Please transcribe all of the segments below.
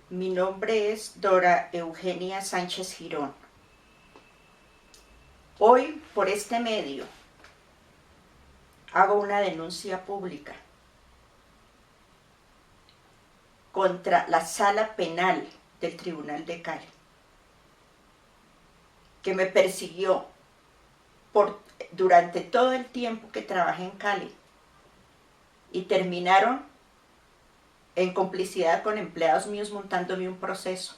Mi nombre es Dora Eugenia Sánchez Girón. Hoy, por este medio, hago una denuncia pública contra la Sala Penal del Tribunal de Cali, que me persiguió durante todo el tiempo que trabajé en Cali y terminaron en complicidad con empleados míos montándome un proceso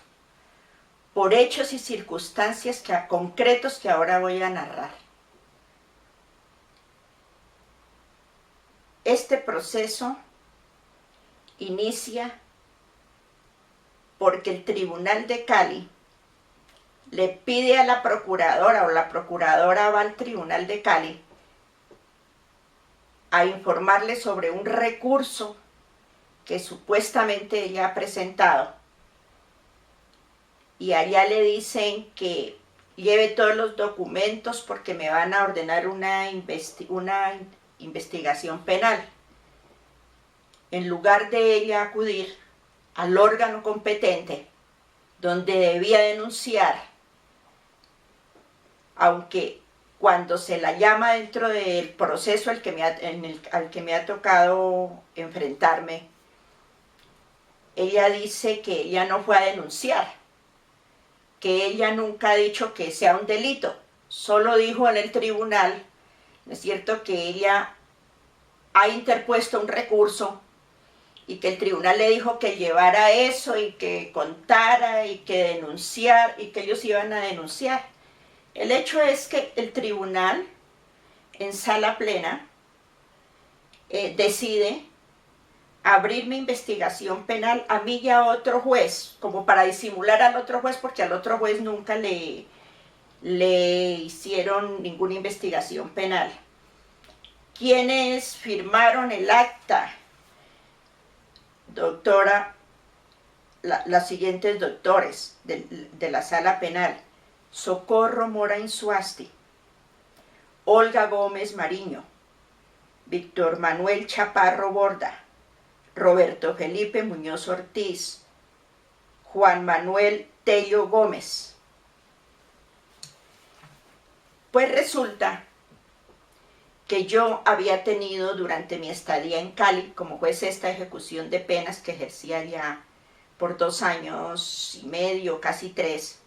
por hechos y circunstancias concretos que ahora voy a narrar. Este proceso inicia porque el Tribunal de Cali le pide a la procuradora, o la procuradora va al Tribunal de Cali a informarle sobre un recurso que supuestamente ella ha presentado, y allá le dicen que lleve todos los documentos porque me van a ordenar una investigación penal. En lugar de ella acudir al órgano competente donde debía denunciar, aunque cuando se la llama dentro del proceso al que me ha tocado enfrentarme, ella dice que ella no fue a denunciar, que ella nunca ha dicho que sea un delito, solo dijo en el tribunal, ¿no es cierto?, que ella ha interpuesto un recurso y que el tribunal le dijo que llevara eso y que contara y que denunciar, y que ellos iban a denunciar. El hecho es que el tribunal, en sala plena, decide abrir mi investigación penal a mí y a otro juez, como para disimular al otro juez, porque al otro juez nunca le hicieron ninguna investigación penal. ¿Quiénes firmaron el acta? Doctora, los siguientes doctores de la sala penal: Socorro Mora Insuasti, Olga Gómez Mariño, Víctor Manuel Chaparro Borda, Roberto Felipe Muñoz Ortiz, Juan Manuel Tello Gómez. Pues resulta que yo había tenido durante mi estadía en Cali como juez esta ejecución de penas que ejercía ya por 2 años y medio, casi 3,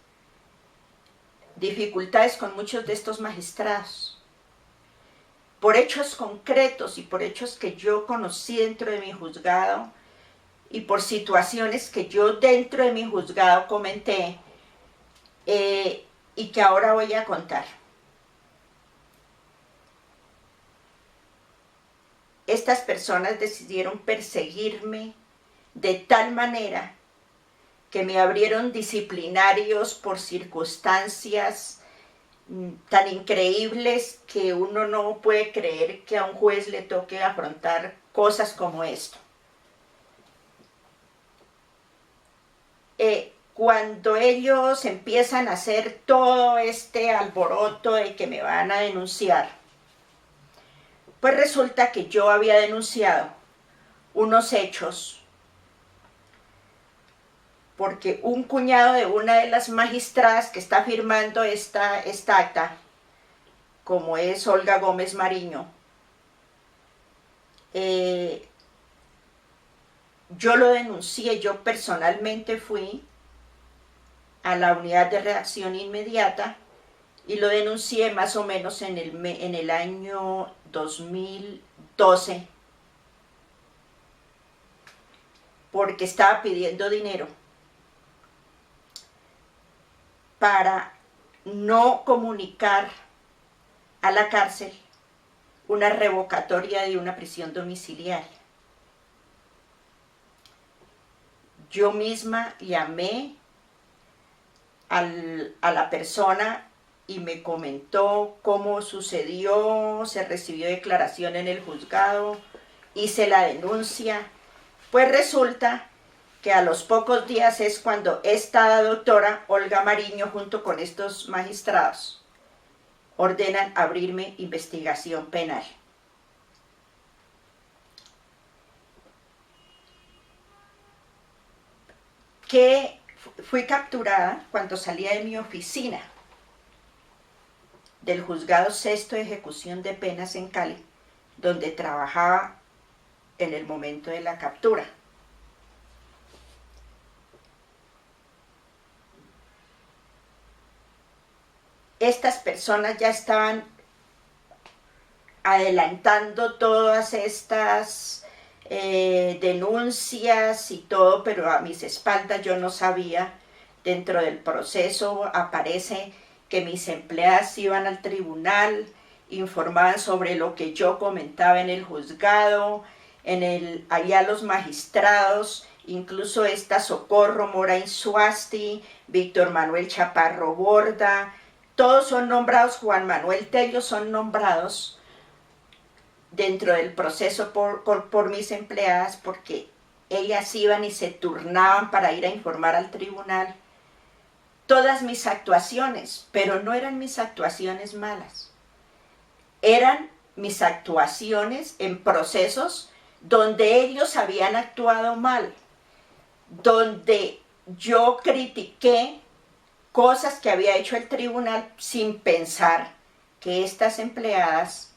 dificultades con muchos de estos magistrados, por hechos concretos y por hechos que yo conocí dentro de mi juzgado y por situaciones que yo dentro de mi juzgado comenté y que ahora voy a contar. Estas personas decidieron perseguirme de tal manera que me abrieron disciplinarios por circunstancias tan increíbles que uno no puede creer que a un juez le toque afrontar cosas como esto. Cuando ellos empiezan a hacer todo este alboroto de que me van a denunciar, pues resulta que yo había denunciado unos hechos porque un cuñado de una de las magistradas que está firmando esta acta, como es Olga Gómez Mariño, yo lo denuncié, yo personalmente fui a la unidad de reacción inmediata y lo denuncié más o menos en el año 2012, porque estaba pidiendo dinero para no comunicar a la cárcel una revocatoria de una prisión domiciliaria. Yo misma llamé a la persona y me comentó cómo sucedió, se recibió declaración en el juzgado, hice la denuncia. Pues resulta que a los pocos días es cuando esta doctora Olga Mariño, junto con estos magistrados, ordenan abrirme investigación penal. que fui capturada cuando salía de mi oficina del Juzgado Sexto de Ejecución de Penas en Cali, donde trabajaba en el momento de la captura. Estas personas ya estaban adelantando todas estas denuncias y todo, pero a mis espaldas yo no sabía. Dentro del proceso aparece que mis empleadas iban al tribunal, informaban sobre lo que yo comentaba en el juzgado, allá los magistrados, incluso esta Socorro Mora Insuasti, Víctor Manuel Chaparro Borda, todos son nombrados, Juan Manuel Tello son nombrados dentro del proceso por mis empleadas, porque ellas iban y se turnaban para ir a informar al tribunal todas mis actuaciones, pero no eran mis actuaciones malas, eran mis actuaciones en procesos donde ellos habían actuado mal, donde yo critiqué cosas que había hecho el tribunal sin pensar que estas empleadas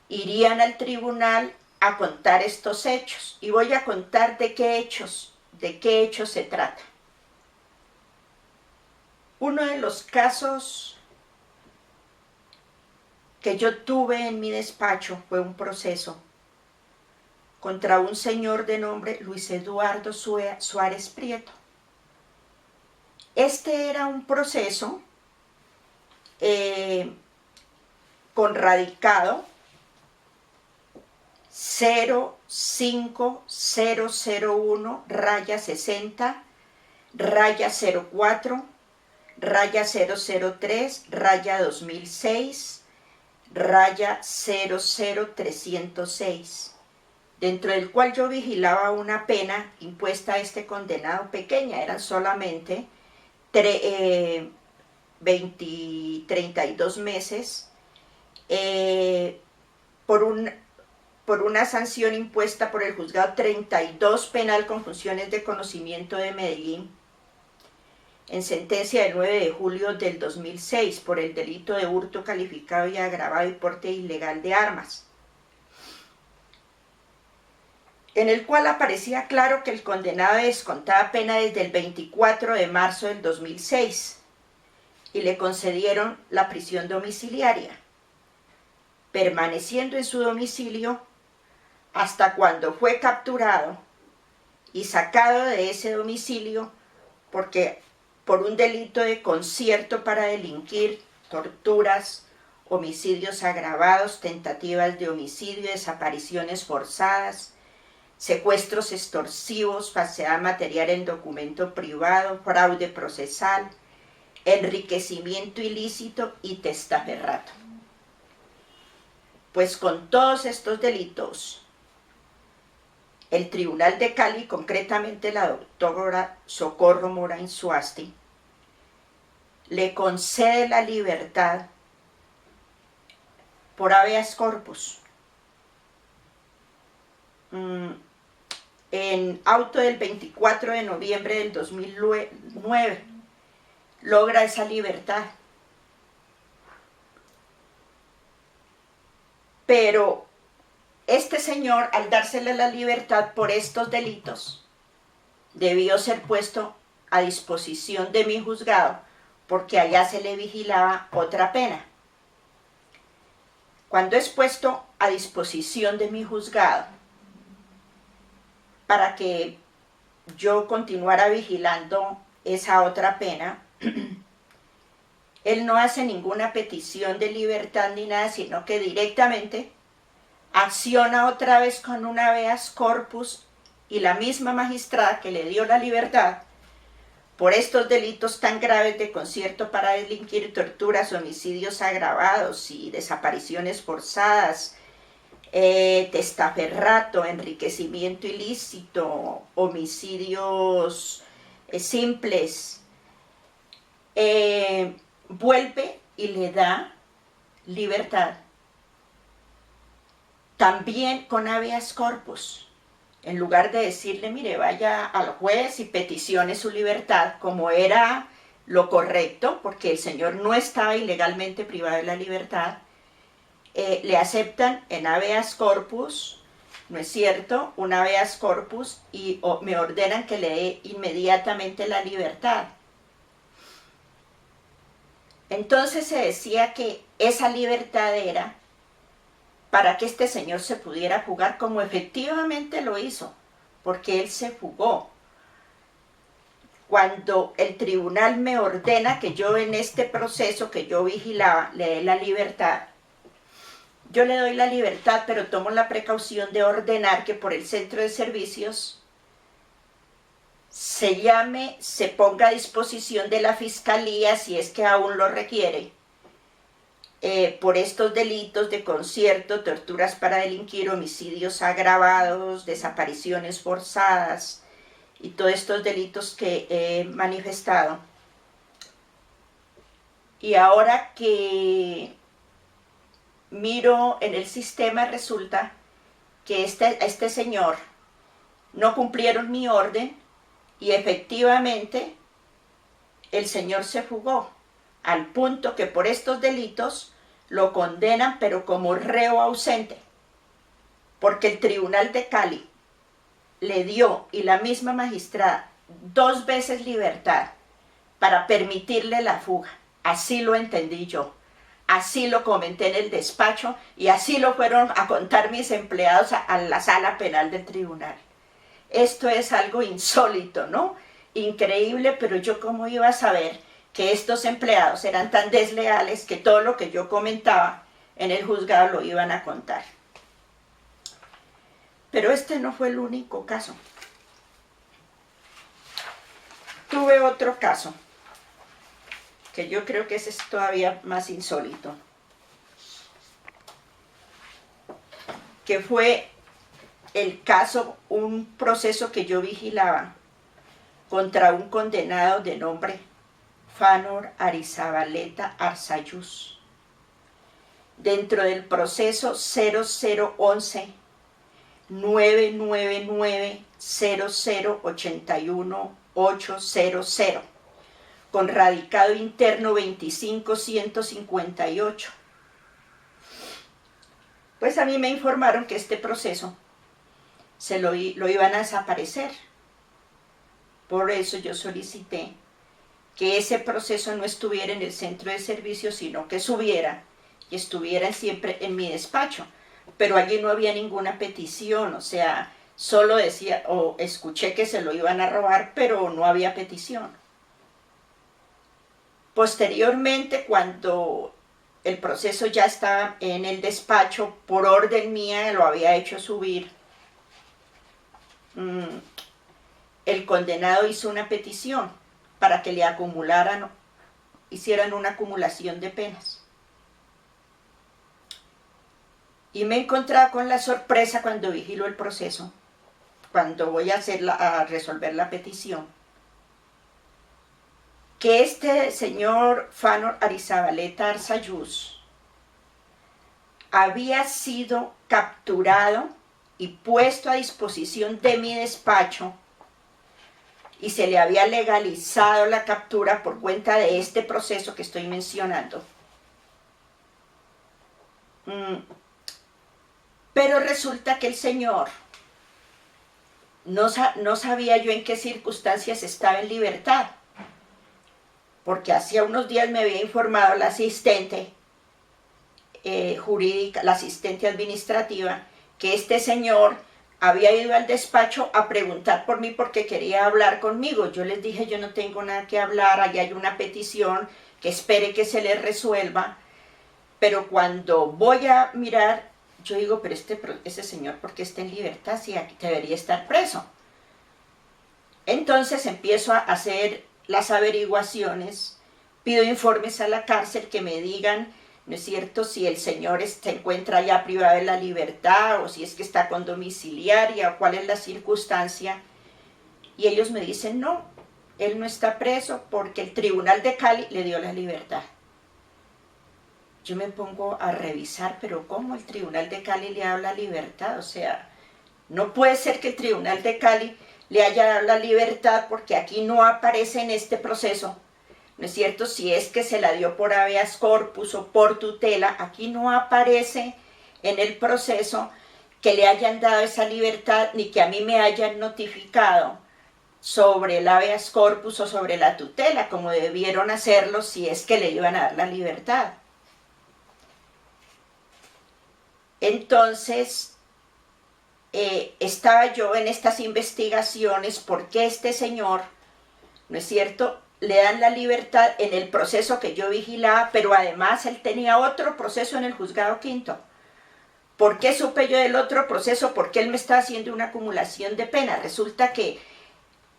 irían al tribunal a contar estos hechos. Y voy a contar de qué hechos se trata. Uno de los casos que yo tuve en mi despacho fue un proceso contra un señor de nombre Luis Eduardo Suárez Prieto. Este era un proceso con radicado 05000-60-04-2006-00306, dentro del cual yo vigilaba una pena impuesta a este condenado pequeña. Eran solamente 32 meses por una sanción impuesta por el juzgado 32 penal con funciones de conocimiento de Medellín, en sentencia del 9 de julio del 2006 por el delito de hurto calificado y agravado y porte ilegal de armas, en el cual aparecía claro que el condenado descontaba pena desde el 24 de marzo del 2006 y le concedieron la prisión domiciliaria, permaneciendo en su domicilio hasta cuando fue capturado y sacado de ese domicilio por un delito de concierto para delinquir, torturas, homicidios agravados, tentativas de homicidio, desapariciones forzadas, secuestros extorsivos, falsedad material en documento privado, fraude procesal, enriquecimiento ilícito y testaferrato. Pues con todos estos delitos, el Tribunal de Cali, concretamente la doctora Socorro Mora Insuasti, le concede la libertad por habeas corpus. En auto del 24 de noviembre del 2009 logra esa libertad. Pero este señor, al dársele la libertad por estos delitos, debió ser puesto a disposición de mi juzgado, porque allá se le vigilaba otra pena. Cuando es puesto a disposición de mi juzgado, para que yo continuara vigilando esa otra pena, él no hace ninguna petición de libertad ni nada, sino que directamente acciona otra vez con un habeas corpus, y la misma magistrada que le dio la libertad por estos delitos tan graves de concierto para delinquir, torturas, homicidios agravados y desapariciones forzadas, testaferrato, enriquecimiento ilícito, homicidios simples, vuelve y le da libertad, también con habeas corpus, en lugar de decirle, mire, vaya al juez y peticione su libertad, como era lo correcto, porque el señor no estaba ilegalmente privado de la libertad, le aceptan en habeas corpus, ¿no es cierto? Un habeas corpus y me ordenan que le dé inmediatamente la libertad. Entonces se decía que esa libertad era para que este señor se pudiera fugar, como efectivamente lo hizo, porque él se fugó. Cuando el tribunal me ordena que yo en este proceso que yo vigilaba le dé la libertad, yo le doy la libertad, pero tomo la precaución de ordenar que por el centro de servicios se ponga a disposición de la fiscalía, si es que aún lo requiere, por estos delitos de concierto, torturas para delinquir, homicidios agravados, desapariciones forzadas y todos estos delitos que he manifestado. Y ahora que miro en el sistema, resulta que este señor no cumplieron mi orden y efectivamente el señor se fugó, al punto que por estos delitos lo condenan, pero como reo ausente, porque el tribunal de Cali le dio, y la misma magistrada, 2 veces libertad para permitirle la fuga. Así lo entendí yo, así lo comenté en el despacho y así lo fueron a contar mis empleados a la sala penal del tribunal. Esto es algo insólito, ¿no? Increíble, pero yo cómo iba a saber que estos empleados eran tan desleales que todo lo que yo comentaba en el juzgado lo iban a contar. Pero este no fue el único caso. Tuve otro caso, que yo creo que ese es todavía más insólito, que fue el caso, un proceso que yo vigilaba contra un condenado de nombre Fanor Arizabaleta Arzayus. Dentro del proceso 0011 999 0081 800, con radicado interno 25158. Pues a mí me informaron que este proceso lo iban a desaparecer. Por eso yo solicité que ese proceso no estuviera en el centro de servicio, sino que subiera y estuviera siempre en mi despacho. Pero allí no había ninguna petición, o sea, solo decía, o escuché que se lo iban a robar, pero no había petición. Posteriormente, cuando el proceso ya estaba en el despacho, por orden mía lo había hecho subir, el condenado hizo una petición para que le hicieran una acumulación de penas. Y me encontraba con la sorpresa cuando vigilo el proceso, cuando voy a resolver la petición, que este señor Fanor Arizabaleta Arzayus había sido capturado y puesto a disposición de mi despacho y se le había legalizado la captura por cuenta de este proceso que estoy mencionando. Pero resulta que el señor no sabía yo en qué circunstancias estaba en libertad, porque hacía unos días me había informado la asistente jurídica, la asistente administrativa, que este señor había ido al despacho a preguntar por mí porque quería hablar conmigo. Yo les dije, yo no tengo nada que hablar, allá hay una petición, que espere que se le resuelva. Pero cuando voy a mirar, yo digo, pero ese señor, ¿por qué está en libertad? Si aquí debería estar preso. Entonces empiezo a hacer las averiguaciones, pido informes a la cárcel que me digan, ¿no es cierto?, si el señor se encuentra ya privado de la libertad o si es que está con domiciliaria o cuál es la circunstancia. Y ellos me dicen, no, él no está preso porque el tribunal de Cali le dio la libertad. Yo me pongo a revisar, pero ¿cómo el tribunal de Cali le da la libertad? O sea, No puede ser que el Tribunal de Cali le haya dado la libertad, porque aquí no aparece en este proceso, ¿no es cierto? Si es que se la dio por habeas corpus o por tutela, aquí no aparece en el proceso que le hayan dado esa libertad, ni que a mí me hayan notificado sobre el habeas corpus o sobre la tutela, como debieron hacerlo si es que le iban a dar la libertad. Entonces, estaba yo en estas investigaciones porque este señor, ¿no es cierto?, le dan la libertad en el proceso que yo vigilaba, pero además él tenía otro proceso en el juzgado quinto. ¿Por qué supe yo del otro proceso? Porque él me está haciendo una acumulación de pena. Resulta que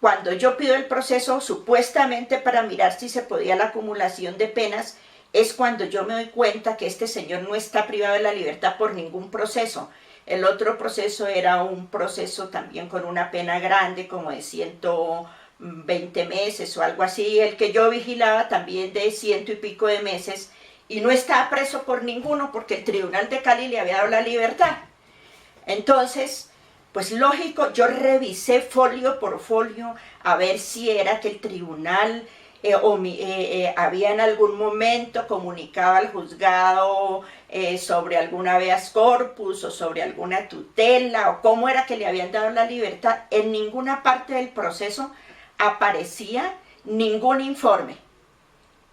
cuando yo pido el proceso, supuestamente para mirar si se podía la acumulación de penas, es cuando yo me doy cuenta que este señor no está privado de la libertad por ningún proceso. El otro proceso era un proceso también con una pena grande, como de 120 meses o algo así, el que yo vigilaba también de 100 y pico de meses, y no estaba preso por ninguno porque el Tribunal de Cali le había dado la libertad. Entonces, pues lógico, yo revisé folio por folio a ver si era que el tribunal había en algún momento comunicado al juzgado sobre alguna habeas corpus o sobre alguna tutela o cómo era que le habían dado la libertad. En ninguna parte del proceso aparecía ningún informe,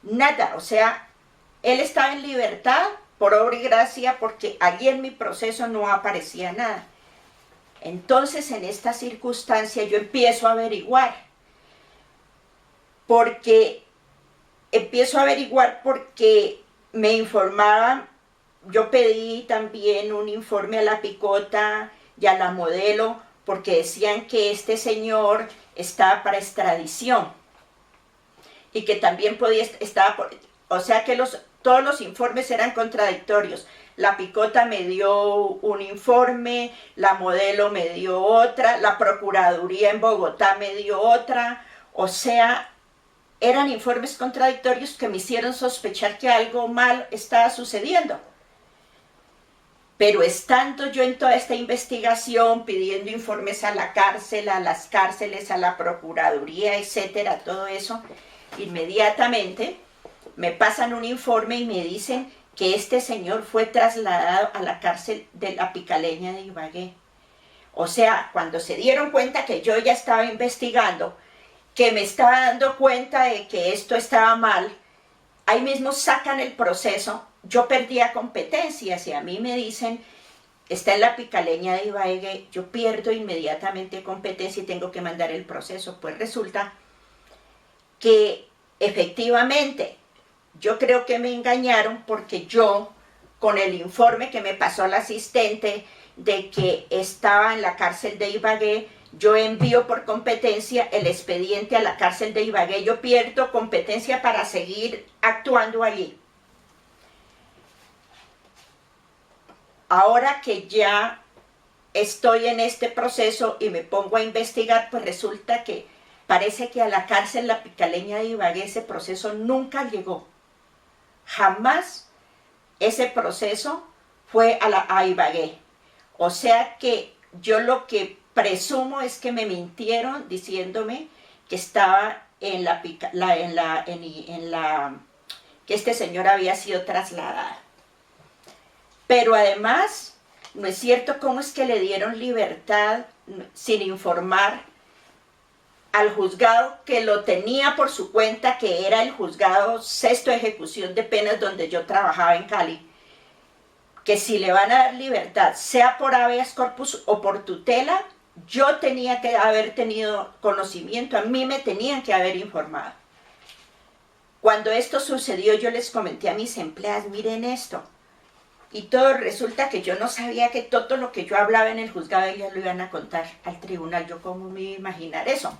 nada. O sea, él estaba en libertad por obra y gracia porque allí en mi proceso no aparecía nada. Entonces, en esta circunstancia yo empiezo a averiguar, porque me informaban. Yo pedí también un informe a la Picota y a la Modelo, porque decían que este señor estaba para extradición y que también o sea que todos los informes eran contradictorios. La Picota me dio un informe, la Modelo me dio otra, la Procuraduría en Bogotá me dio otra. O sea, eran informes contradictorios que me hicieron sospechar que algo mal estaba sucediendo. Pero estando yo en toda esta investigación, pidiendo informes a la cárcel, a las cárceles, a la Procuraduría, etcétera, todo eso, inmediatamente me pasan un informe y me dicen que este señor fue trasladado a la cárcel de la Picaleña de Ibagué. O sea, cuando se dieron cuenta que yo ya estaba investigando, que me estaba dando cuenta de que esto estaba mal, ahí mismo sacan el proceso. Yo perdía competencias y a mí me dicen, está en la Picaleña de Ibagué, yo pierdo inmediatamente competencia y tengo que mandar el proceso. Pues resulta que efectivamente yo creo que me engañaron, porque yo, con el informe que me pasó el asistente de que estaba en la cárcel de Ibagué, yo envío por competencia el expediente a la cárcel de Ibagué. Yo pierdo competencia para seguir actuando allí. Ahora que ya estoy en este proceso y me pongo a investigar, pues resulta que parece que a la cárcel La Picaleña de Ibagué ese proceso nunca llegó. Jamás ese proceso fue a Ibagué. O sea que yo lo que presumo es que me mintieron diciéndome que estaba que este señor había sido trasladado. Pero además, no es cierto cómo es que le dieron libertad sin informar al juzgado que lo tenía por su cuenta, que era el juzgado sexto de ejecución de penas donde yo trabajaba en Cali, que si le van a dar libertad, sea por habeas corpus o por tutela, yo tenía que haber tenido conocimiento, a mí me tenían que haber informado. Cuando esto sucedió, yo les comenté a mis empleadas, miren esto, y todo resulta que yo no sabía que todo lo que yo hablaba en el juzgado ellas lo iban a contar al tribunal. Yo cómo me iba a imaginar eso.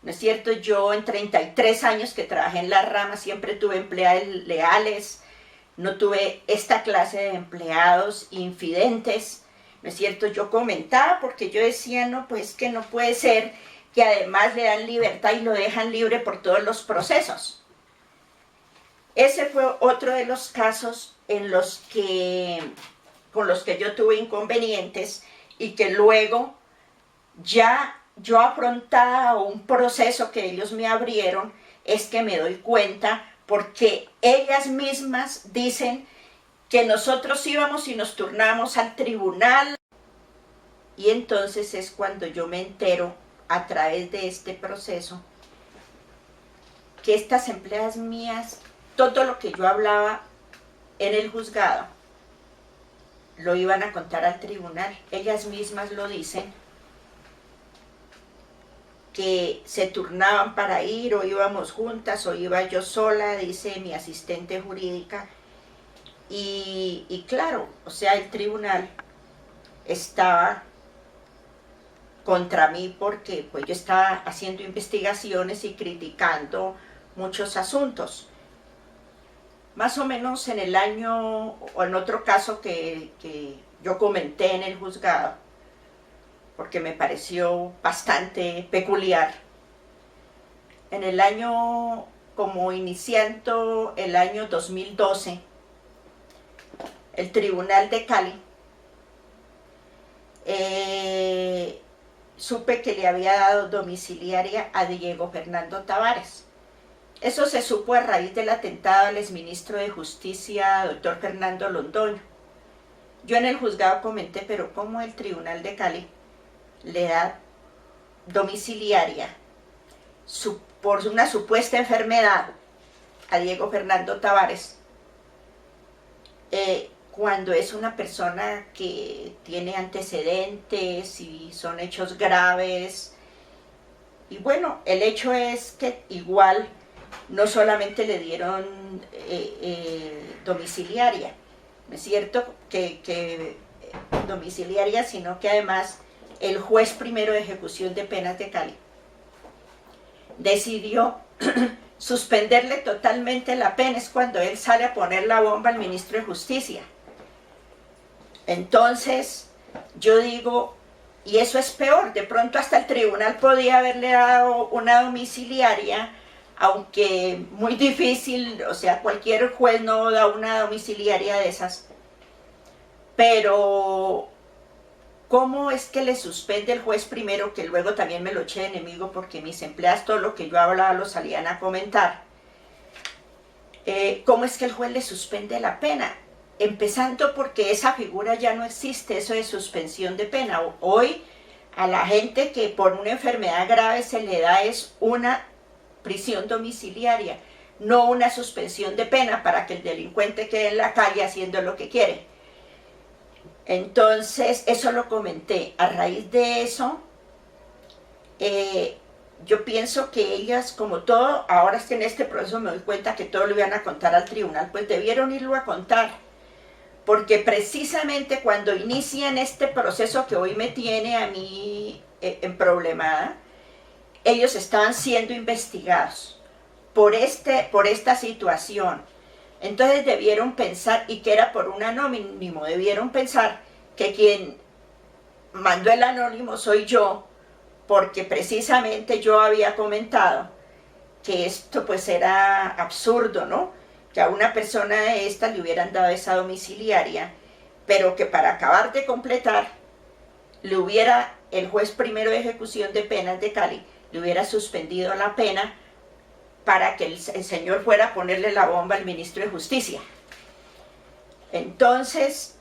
¿No es cierto? Yo en 33 años que trabajé en la rama siempre tuve empleados leales, no tuve esta clase de empleados infidentes, ¿no es cierto? Yo comentaba porque yo decía, no, pues que no puede ser que además le dan libertad y lo dejan libre por todos los procesos. Ese fue otro de los casos con los que yo tuve inconvenientes y que luego ya yo afrontada un proceso que ellos me abrieron, es que me doy cuenta porque ellas mismas dicen que nosotros íbamos y nos turnamos al tribunal, y entonces es cuando yo me entero a través de este proceso que estas empleadas mías, todo lo que yo hablaba en el juzgado, lo iban a contar al tribunal. Ellas mismas lo dicen, que se turnaban para ir, o íbamos juntas, o iba yo sola, dice mi asistente jurídica. Y claro, o sea, el tribunal estaba contra mí porque pues yo estaba haciendo investigaciones y criticando muchos asuntos. Más o menos en el año, o en otro caso que yo comenté en el juzgado, porque me pareció bastante peculiar, en el año, como iniciando el año 2012, el Tribunal de Cali, supe que le había dado domiciliaria a Diego Fernando Tavares. Eso se supo a raíz del atentado al exministro de Justicia, doctor Fernando Londoño. Yo en el juzgado comenté, pero ¿cómo el Tribunal de Cali le da domiciliaria por una supuesta enfermedad a Diego Fernando Tavares, cuando es una persona que tiene antecedentes y son hechos graves? Y bueno, el hecho es que igual no solamente le dieron domiciliaria, ¿no es cierto? Que domiciliaria, sino que además el juez primero de ejecución de penas de Cali decidió suspenderle totalmente la pena. Es cuando él sale a poner la bomba al ministro de Justicia. Entonces yo digo, y eso es peor, de pronto hasta el tribunal podía haberle dado una domiciliaria, aunque muy difícil, o sea, cualquier juez no da una domiciliaria de esas, pero ¿cómo es que le suspende el juez primero, que luego también me lo eché de enemigo porque mis empleadas todo lo que yo hablaba lo salían a comentar? ¿Cómo es que el juez le suspende la pena? Empezando porque esa figura ya no existe, eso de suspensión de pena. Hoy a la gente que por una enfermedad grave se le da es una prisión domiciliaria, no una suspensión de pena para que el delincuente quede en la calle haciendo lo que quiere. Entonces, eso lo comenté. A raíz de eso, yo pienso que ellas, como todo, ahora es que en este proceso me doy cuenta que todo lo iban a contar al tribunal, pues debieron irlo a contar, porque precisamente cuando inician este proceso que hoy me tiene a mí emproblemada, ellos estaban siendo investigados por esta situación. Entonces debieron pensar, y que era por un anónimo, debieron pensar que quien mandó el anónimo soy yo, porque precisamente yo había comentado que esto pues era absurdo, ¿no? Que a una persona de esta le hubieran dado esa domiciliaria, pero que para acabar de completar, el juez primero de ejecución de penas de Cali le hubiera suspendido la pena para que el señor fuera a ponerle la bomba al ministro de Justicia. Entonces,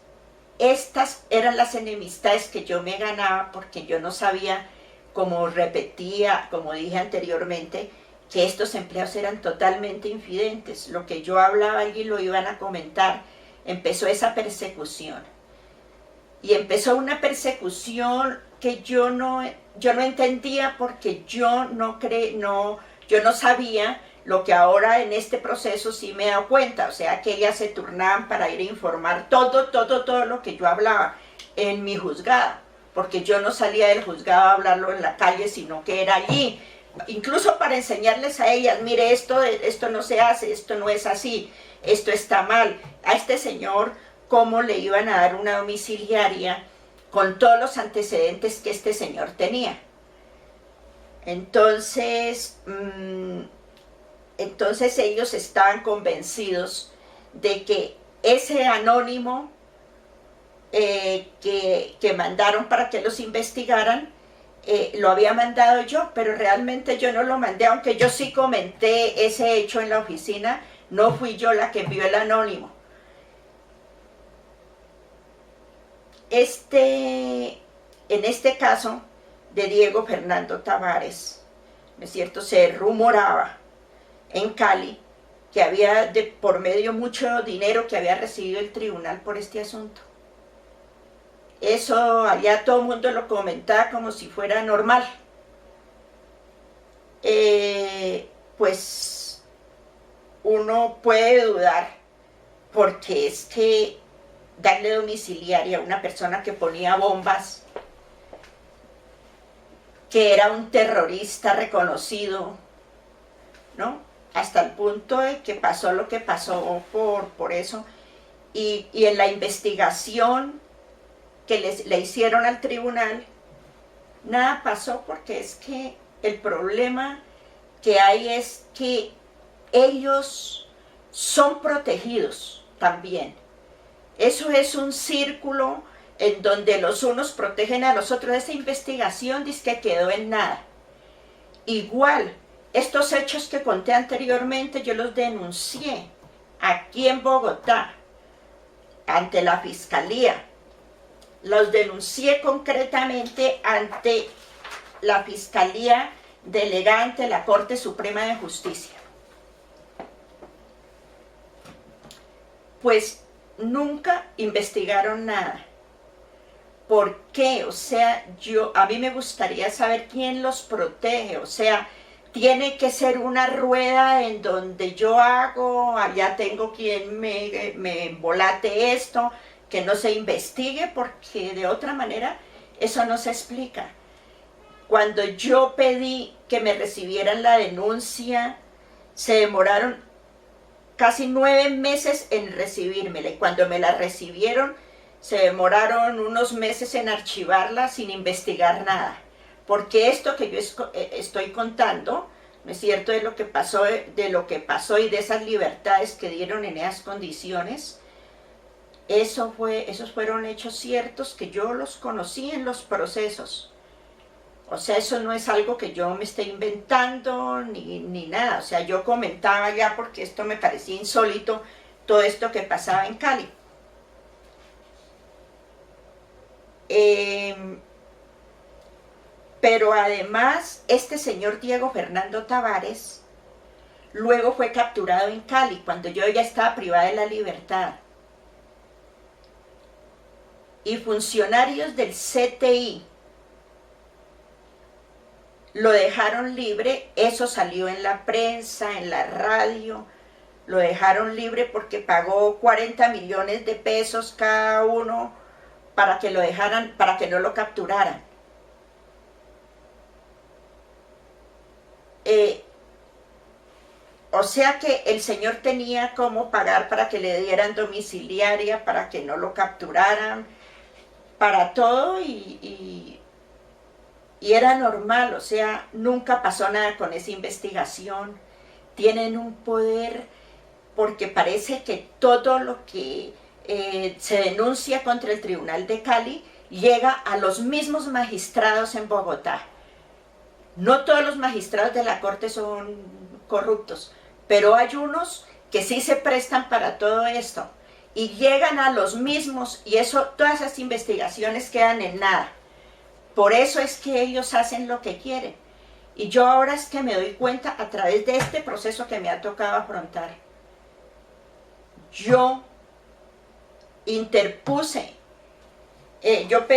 estas eran las enemistades que yo me ganaba, porque yo no sabía, como repetía, como dije anteriormente, que estos empleados eran totalmente infidentes. Lo que yo hablaba allí lo iban a comentar. Empezó esa persecución. Y empezó una persecución que yo no entendía, porque yo no sabía lo que ahora en este proceso sí me he dado cuenta, o sea, que ellas se turnaban para ir a informar todo lo que yo hablaba en mi juzgado, porque yo no salía del juzgado a hablarlo en la calle, sino que era allí, incluso para enseñarles a ellas, mire, esto no se hace, esto no es así, esto está mal. A este señor, ¿cómo le iban a dar una domiciliaria con todos los antecedentes que este señor tenía? Entonces ellos estaban convencidos de que ese anónimo que mandaron para que los investigaran lo había mandado yo, pero realmente yo no lo mandé, aunque yo sí comenté ese hecho en la oficina, no fui yo la que envió el anónimo. En este caso de Diego Fernando Tavares, ¿no es cierto?, se rumoraba en Cali que había por medio mucho dinero que había recibido el tribunal por este asunto. Eso allá todo el mundo lo comentaba como si fuera normal. Pues uno puede dudar, porque es que darle domiciliaria a una persona que ponía bombas, que era un terrorista reconocido, ¿no? Hasta el punto de que pasó lo que pasó por eso. Y en la investigación que le hicieron al tribunal, nada pasó, porque es que el problema que hay es que ellos son protegidos también. Eso es un círculo en donde los unos protegen a los otros. Esa investigación dice que quedó en nada. Igual, estos hechos que conté anteriormente, yo los denuncié aquí en Bogotá, ante la Fiscalía. Los denuncié concretamente ante la Fiscalía delegada ante la Corte Suprema de Justicia. Pues nunca investigaron nada. ¿Por qué? O sea, a mí me gustaría saber quién los protege. O sea, tiene que ser una rueda en donde yo hago, allá tengo quien me embolate esto, que no se investigue, porque de otra manera eso no se explica. Cuando yo pedí que me recibieran la denuncia, se demoraron casi 9 meses en recibírmela, y cuando me la recibieron, se demoraron unos meses en archivarla sin investigar nada. Porque esto que yo estoy contando, ¿no es cierto?, de lo que pasó y de esas libertades que dieron en esas condiciones, esos fueron hechos ciertos que yo los conocí en los procesos. O sea, eso no es algo que yo me esté inventando ni nada. O sea, yo comentaba ya porque esto me parecía insólito, todo esto que pasaba en Cali. Pero además, este señor Diego Fernando Tavares luego fue capturado en Cali, cuando yo ya estaba privada de la libertad. Y funcionarios del CTI lo dejaron libre. Eso salió en la prensa, en la radio. Lo dejaron libre porque pagó 40 millones de pesos cada uno para que lo dejaran, para que no lo capturaran. O sea que el señor tenía cómo pagar para que le dieran domiciliaria, para que no lo capturaran, para todo, y era normal. O sea, nunca pasó nada con esa investigación. Tienen un poder, porque parece que todo lo que se denuncia contra el Tribunal de Cali llega a los mismos magistrados en Bogotá. No todos los magistrados de la Corte son corruptos, pero hay unos que sí se prestan para todo esto y llegan a los mismos, y todas esas investigaciones quedan en nada. Por eso es que ellos hacen lo que quieren. Y yo ahora es que me doy cuenta, a través de este proceso que me ha tocado afrontar, yo interpuse, yo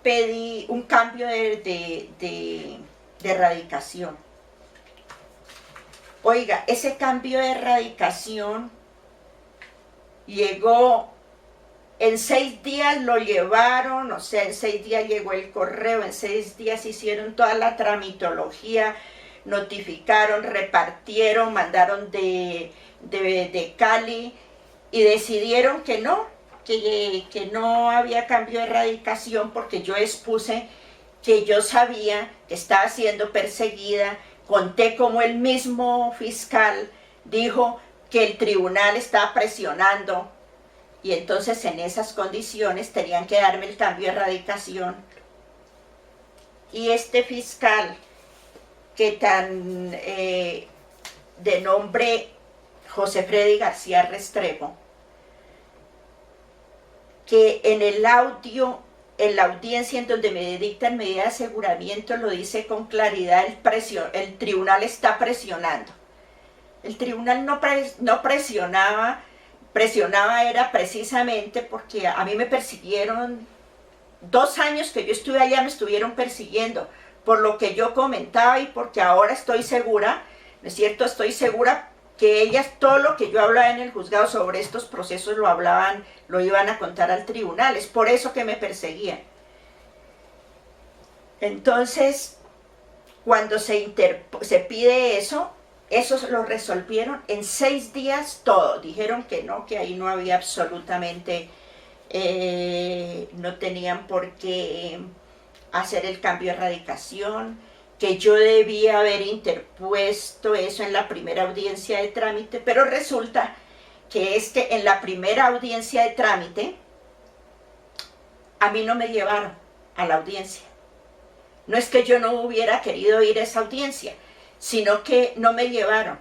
pedí un cambio de erradicación. Oiga, ese cambio de erradicación llegó, en 6 días lo llevaron. O sea, en 6 días llegó el correo, en 6 días hicieron toda la tramitología, notificaron, repartieron, mandaron de Cali, y decidieron que no había cambio de erradicación, porque yo expuse que yo sabía que estaba siendo perseguida. Conté como el mismo fiscal dijo que el tribunal estaba presionando y entonces en esas condiciones tenían que darme el cambio de radicación. Y este fiscal, que tan de nombre José Freddy García Restrepo, que en el audio, en la audiencia en donde me dictan medida de aseguramiento, lo dice con claridad: el tribunal está presionando. El tribunal no presionaba era precisamente porque a mí me persiguieron 2 años que yo estuve allá, me estuvieron persiguiendo por lo que yo comentaba, y porque ahora estoy segura, ¿no es cierto? Estoy segura que ellas, todo lo que yo hablaba en el juzgado sobre estos procesos lo iban a contar al tribunal. Es por eso que me perseguían. Entonces, cuando se pide eso lo resolvieron en 6 días todo. Dijeron que no, que ahí no había absolutamente, no tenían por qué hacer el cambio de radicación, que yo debía haber interpuesto eso en la primera audiencia de trámite, pero resulta que es que en la primera audiencia de trámite a mí no me llevaron a la audiencia. No es que yo no hubiera querido ir a esa audiencia, sino que no me llevaron.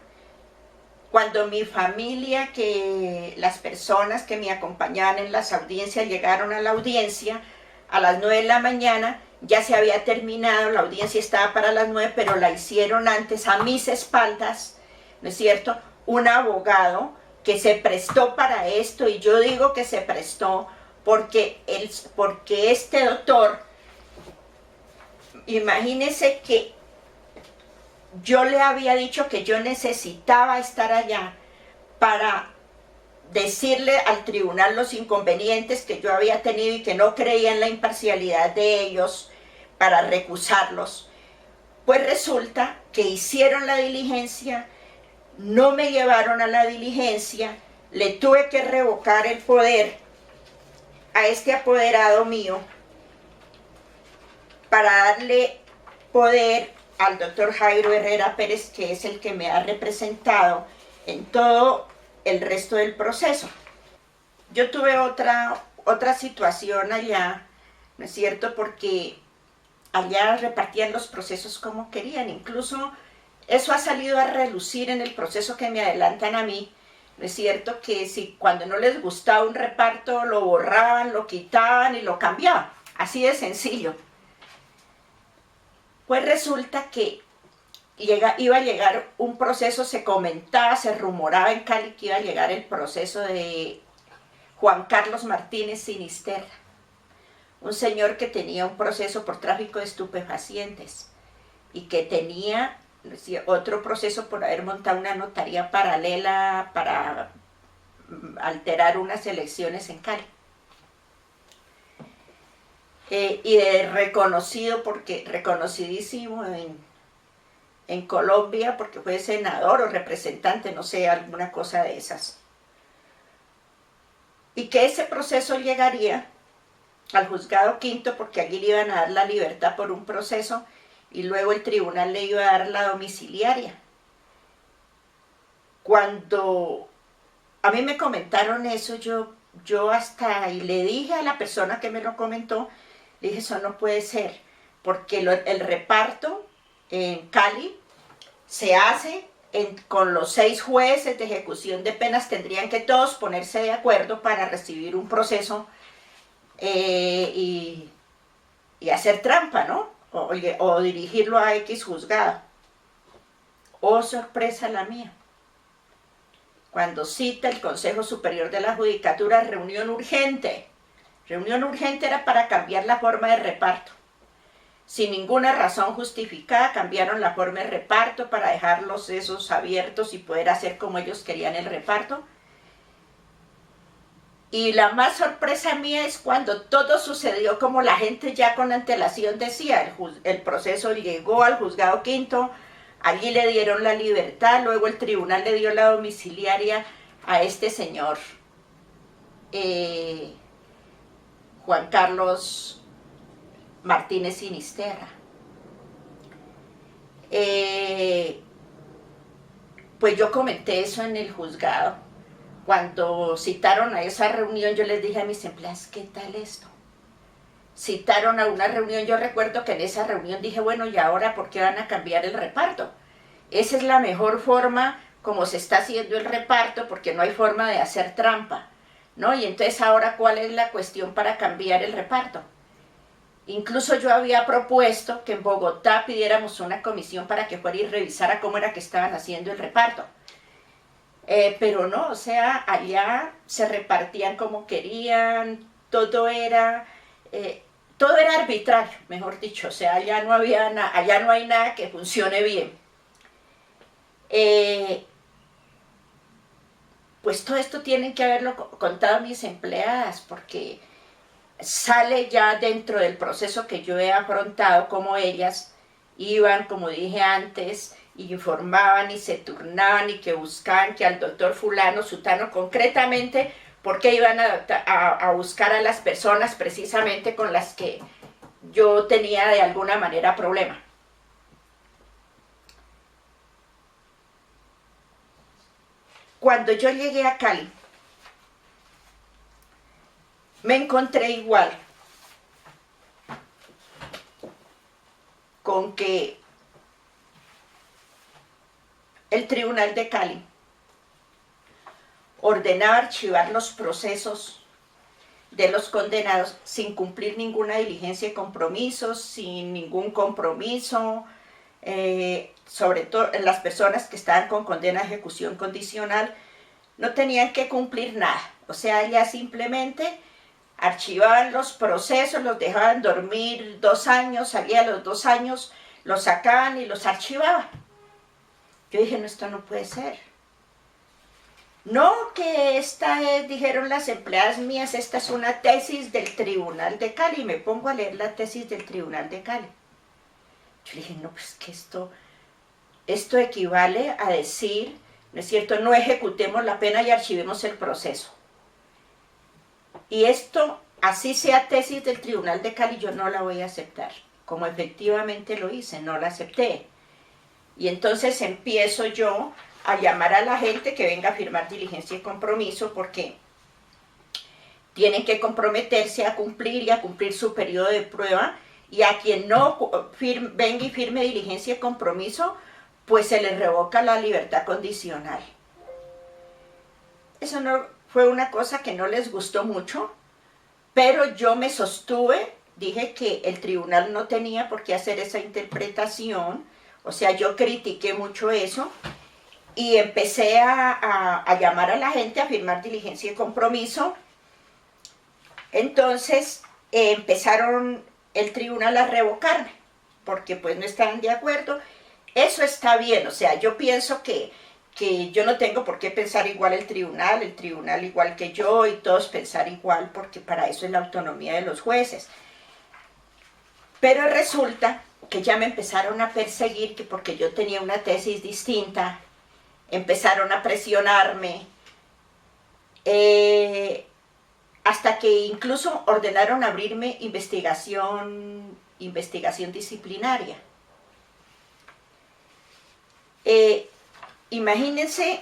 Cuando mi familia, que las personas que me acompañaban en las audiencias llegaron a la audiencia a las 9 de la mañana, ya se había terminado, la audiencia estaba para las 9, pero la hicieron antes a mis espaldas, ¿no es cierto? Un abogado que se prestó para esto, y yo digo que se prestó porque este doctor, imagínese que yo le había dicho que yo necesitaba estar allá para decirle al tribunal los inconvenientes que yo había tenido y que no creía en la imparcialidad de ellos para recusarlos. Pues resulta que hicieron la diligencia, no me llevaron a la diligencia, le tuve que revocar el poder a este apoderado mío para darle poder al doctor Jairo Herrera Pérez, que es el que me ha representado en todo el resto del proceso. Yo tuve otra situación allá, ¿no es cierto? Porque allá repartían los procesos como querían. Incluso eso ha salido a relucir en el proceso que me adelantan a mí, ¿no es cierto? Que si cuando no les gustaba un reparto, lo borraban, lo quitaban y lo cambiaban. Así de sencillo. Pues resulta que iba a llegar un proceso, se comentaba, se rumoraba en Cali que iba a llegar el proceso de Juan Carlos Martínez Sinisterra, un señor que tenía un proceso por tráfico de estupefacientes y que tenía otro proceso por haber montado una notaría paralela para alterar unas elecciones en Cali. Y reconocidísimo en Colombia, porque fue senador o representante, no sé, alguna cosa de esas. Y que ese proceso llegaría al juzgado quinto, porque allí le iban a dar la libertad por un proceso y luego el tribunal le iba a dar la domiciliaria. Cuando a mí me comentaron eso, yo hasta, y le dije a la persona que me lo comentó, le dije, eso no puede ser, porque el reparto en Cali se hace con los 6 jueces de ejecución de penas, tendrían que todos ponerse de acuerdo para recibir un proceso y hacer trampa, ¿no? O dirigirlo a X juzgado. Oh, sorpresa la mía. Cuando cita el Consejo Superior de la Judicatura, reunión urgente. Reunión urgente era para cambiar la forma de reparto. Sin ninguna razón justificada, cambiaron la forma de reparto para dejarlos esos abiertos y poder hacer como ellos querían el reparto. Y la más sorpresa mía es cuando todo sucedió como la gente ya con antelación decía. El proceso llegó al juzgado quinto, allí le dieron la libertad, luego el tribunal le dio la domiciliaria a este señor Juan Carlos Martínez Sinisterra. Pues yo comenté eso en el juzgado, Cuando citaron a esa reunión, yo les dije a mis empleados, ¿qué tal esto? Citaron a una reunión, yo recuerdo que en esa reunión dije, bueno, ¿y ahora por qué van a cambiar el reparto? Esa es la mejor forma como se está haciendo el reparto, porque no hay forma de hacer trampa, ¿no? Y entonces ahora, ¿cuál es la cuestión para cambiar el reparto? Incluso yo había propuesto que en Bogotá pidiéramos una comisión para que fuera y revisara cómo era que estaban haciendo el reparto. Pero no, o sea, allá se repartían como querían, todo era arbitrario, mejor dicho, o sea, allá no hay nada que funcione bien. Pues todo esto tienen que haberlo contado a mis empleadas, porque sale ya dentro del proceso que yo he afrontado, como ellas iban, como dije antes, y informaban y se turnaban y que buscaban que al doctor fulano, sutano, concretamente, porque iban a buscar a las personas precisamente con las que yo tenía de alguna manera problema. Cuando yo llegué a Cali, me encontré igual con que el Tribunal de Cali ordenaba archivar los procesos de los condenados sin cumplir ninguna diligencia de compromisos, sin ningún compromiso, sobre todo las personas que estaban con condena de ejecución condicional, no tenían que cumplir nada. O sea, ya simplemente archivaban los procesos, los dejaban dormir 2 años, salía a los 2 años, los sacaban y los archivaban. Yo dije, no, esto no puede ser. No, que esta es, dijeron las empleadas mías, esta es una tesis del Tribunal de Cali. Y me pongo a leer la tesis del Tribunal de Cali. Yo dije, no, pues que esto equivale a decir, ¿no es cierto?, no ejecutemos la pena y archivemos el proceso. Y esto, así sea tesis del Tribunal de Cali, yo no la voy a aceptar. Como efectivamente lo hice, no la acepté. Y entonces empiezo yo a llamar a la gente que venga a firmar diligencia y compromiso, porque tienen que comprometerse a cumplir y a cumplir su periodo de prueba, y a quien no venga y firme diligencia y compromiso, pues se le revoca la libertad condicional. Eso no fue una cosa que no les gustó mucho, pero yo me sostuve, dije que el tribunal no tenía por qué hacer esa interpretación, o sea, yo critiqué mucho eso, y empecé a llamar a la gente a firmar diligencia y compromiso. Entonces empezaron el tribunal a revocarme, porque pues no estaban de acuerdo. Eso está bien, o sea, yo pienso que yo no tengo por qué pensar igual el tribunal igual que yo, y todos pensar igual, porque para eso es la autonomía de los jueces. Pero resulta que ya me empezaron a perseguir, que porque yo tenía una tesis distinta, empezaron a presionarme, hasta que incluso ordenaron abrirme investigación disciplinaria. Imagínense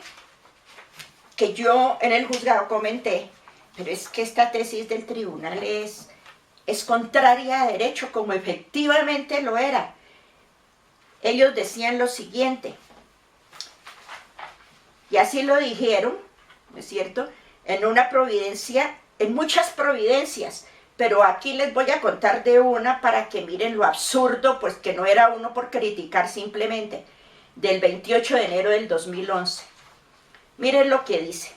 que yo en el juzgado comenté, pero es que esta tesis del tribunal es contraria a derecho, como efectivamente lo era. Ellos decían lo siguiente, y así lo dijeron, ¿no es cierto?, en una providencia, en muchas providencias, pero aquí les voy a contar de una para que miren lo absurdo, pues que no era uno por criticar simplemente, del 28 de enero del 2011. Miren lo que dice.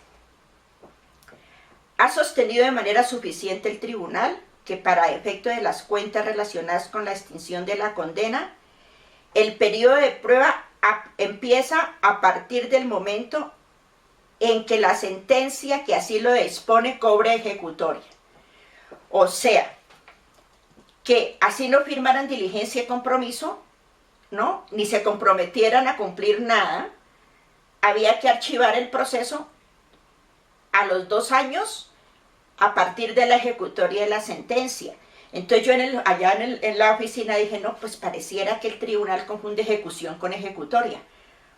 Ha sostenido de manera suficiente el tribunal que para efecto de las cuentas relacionadas con la extinción de la condena, el periodo de prueba empieza a partir del momento en que la sentencia que así lo dispone cobre ejecutoria. O sea, que así no firmaran diligencia de compromiso, ¿no?, ni se comprometieran a cumplir nada, había que archivar el proceso a los 2 años a partir de la ejecutoria de la sentencia. Entonces yo allá en la oficina dije, no, pues pareciera que el tribunal confunde ejecución con ejecutoria.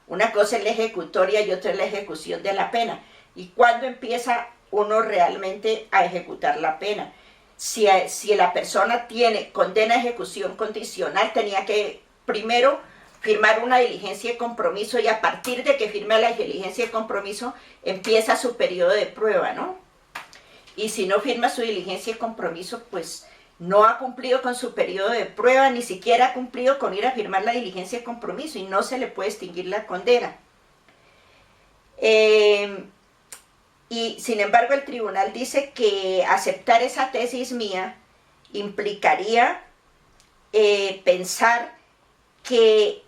Una cosa es la ejecutoria y otra es la ejecución de la pena. y cuándo empieza uno realmente a ejecutar la pena. Si la persona tiene condena a ejecución condicional, tenía que primero firmar una diligencia de compromiso, y a partir de que firme la diligencia de compromiso empieza su periodo de prueba, ¿no? Y si no firma su diligencia de compromiso, pues no ha cumplido con su periodo de prueba, ni siquiera ha cumplido con ir a firmar la diligencia de compromiso, y no se le puede extinguir la condena. Y sin embargo el tribunal dice que aceptar esa tesis mía implicaría pensar que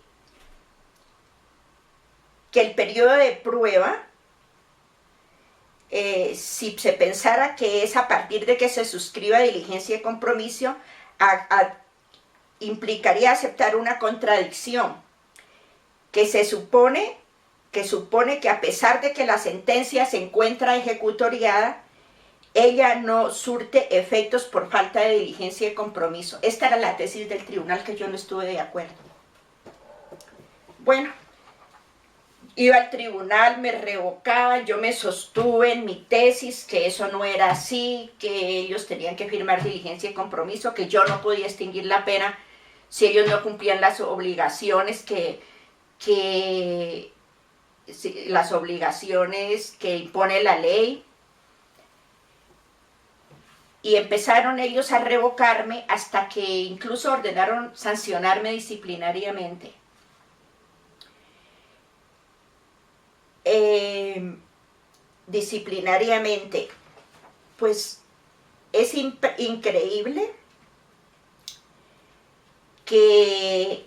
el periodo de prueba, si se pensara que es a partir de que se suscriba diligencia de compromiso, implicaría aceptar una contradicción, que supone que a pesar de que la sentencia se encuentra ejecutoriada, ella no surte efectos por falta de diligencia de compromiso. Esta era la tesis del tribunal, que yo no estuve de acuerdo. Bueno, iba al tribunal, me revocaban, yo me sostuve en mi tesis que eso no era así, que ellos tenían que firmar diligencia de compromiso, que yo no podía extinguir la pena si ellos no cumplían las obligaciones las obligaciones que impone la ley. Y empezaron ellos a revocarme hasta que incluso ordenaron sancionarme disciplinariamente. Disciplinariamente, pues es increíble que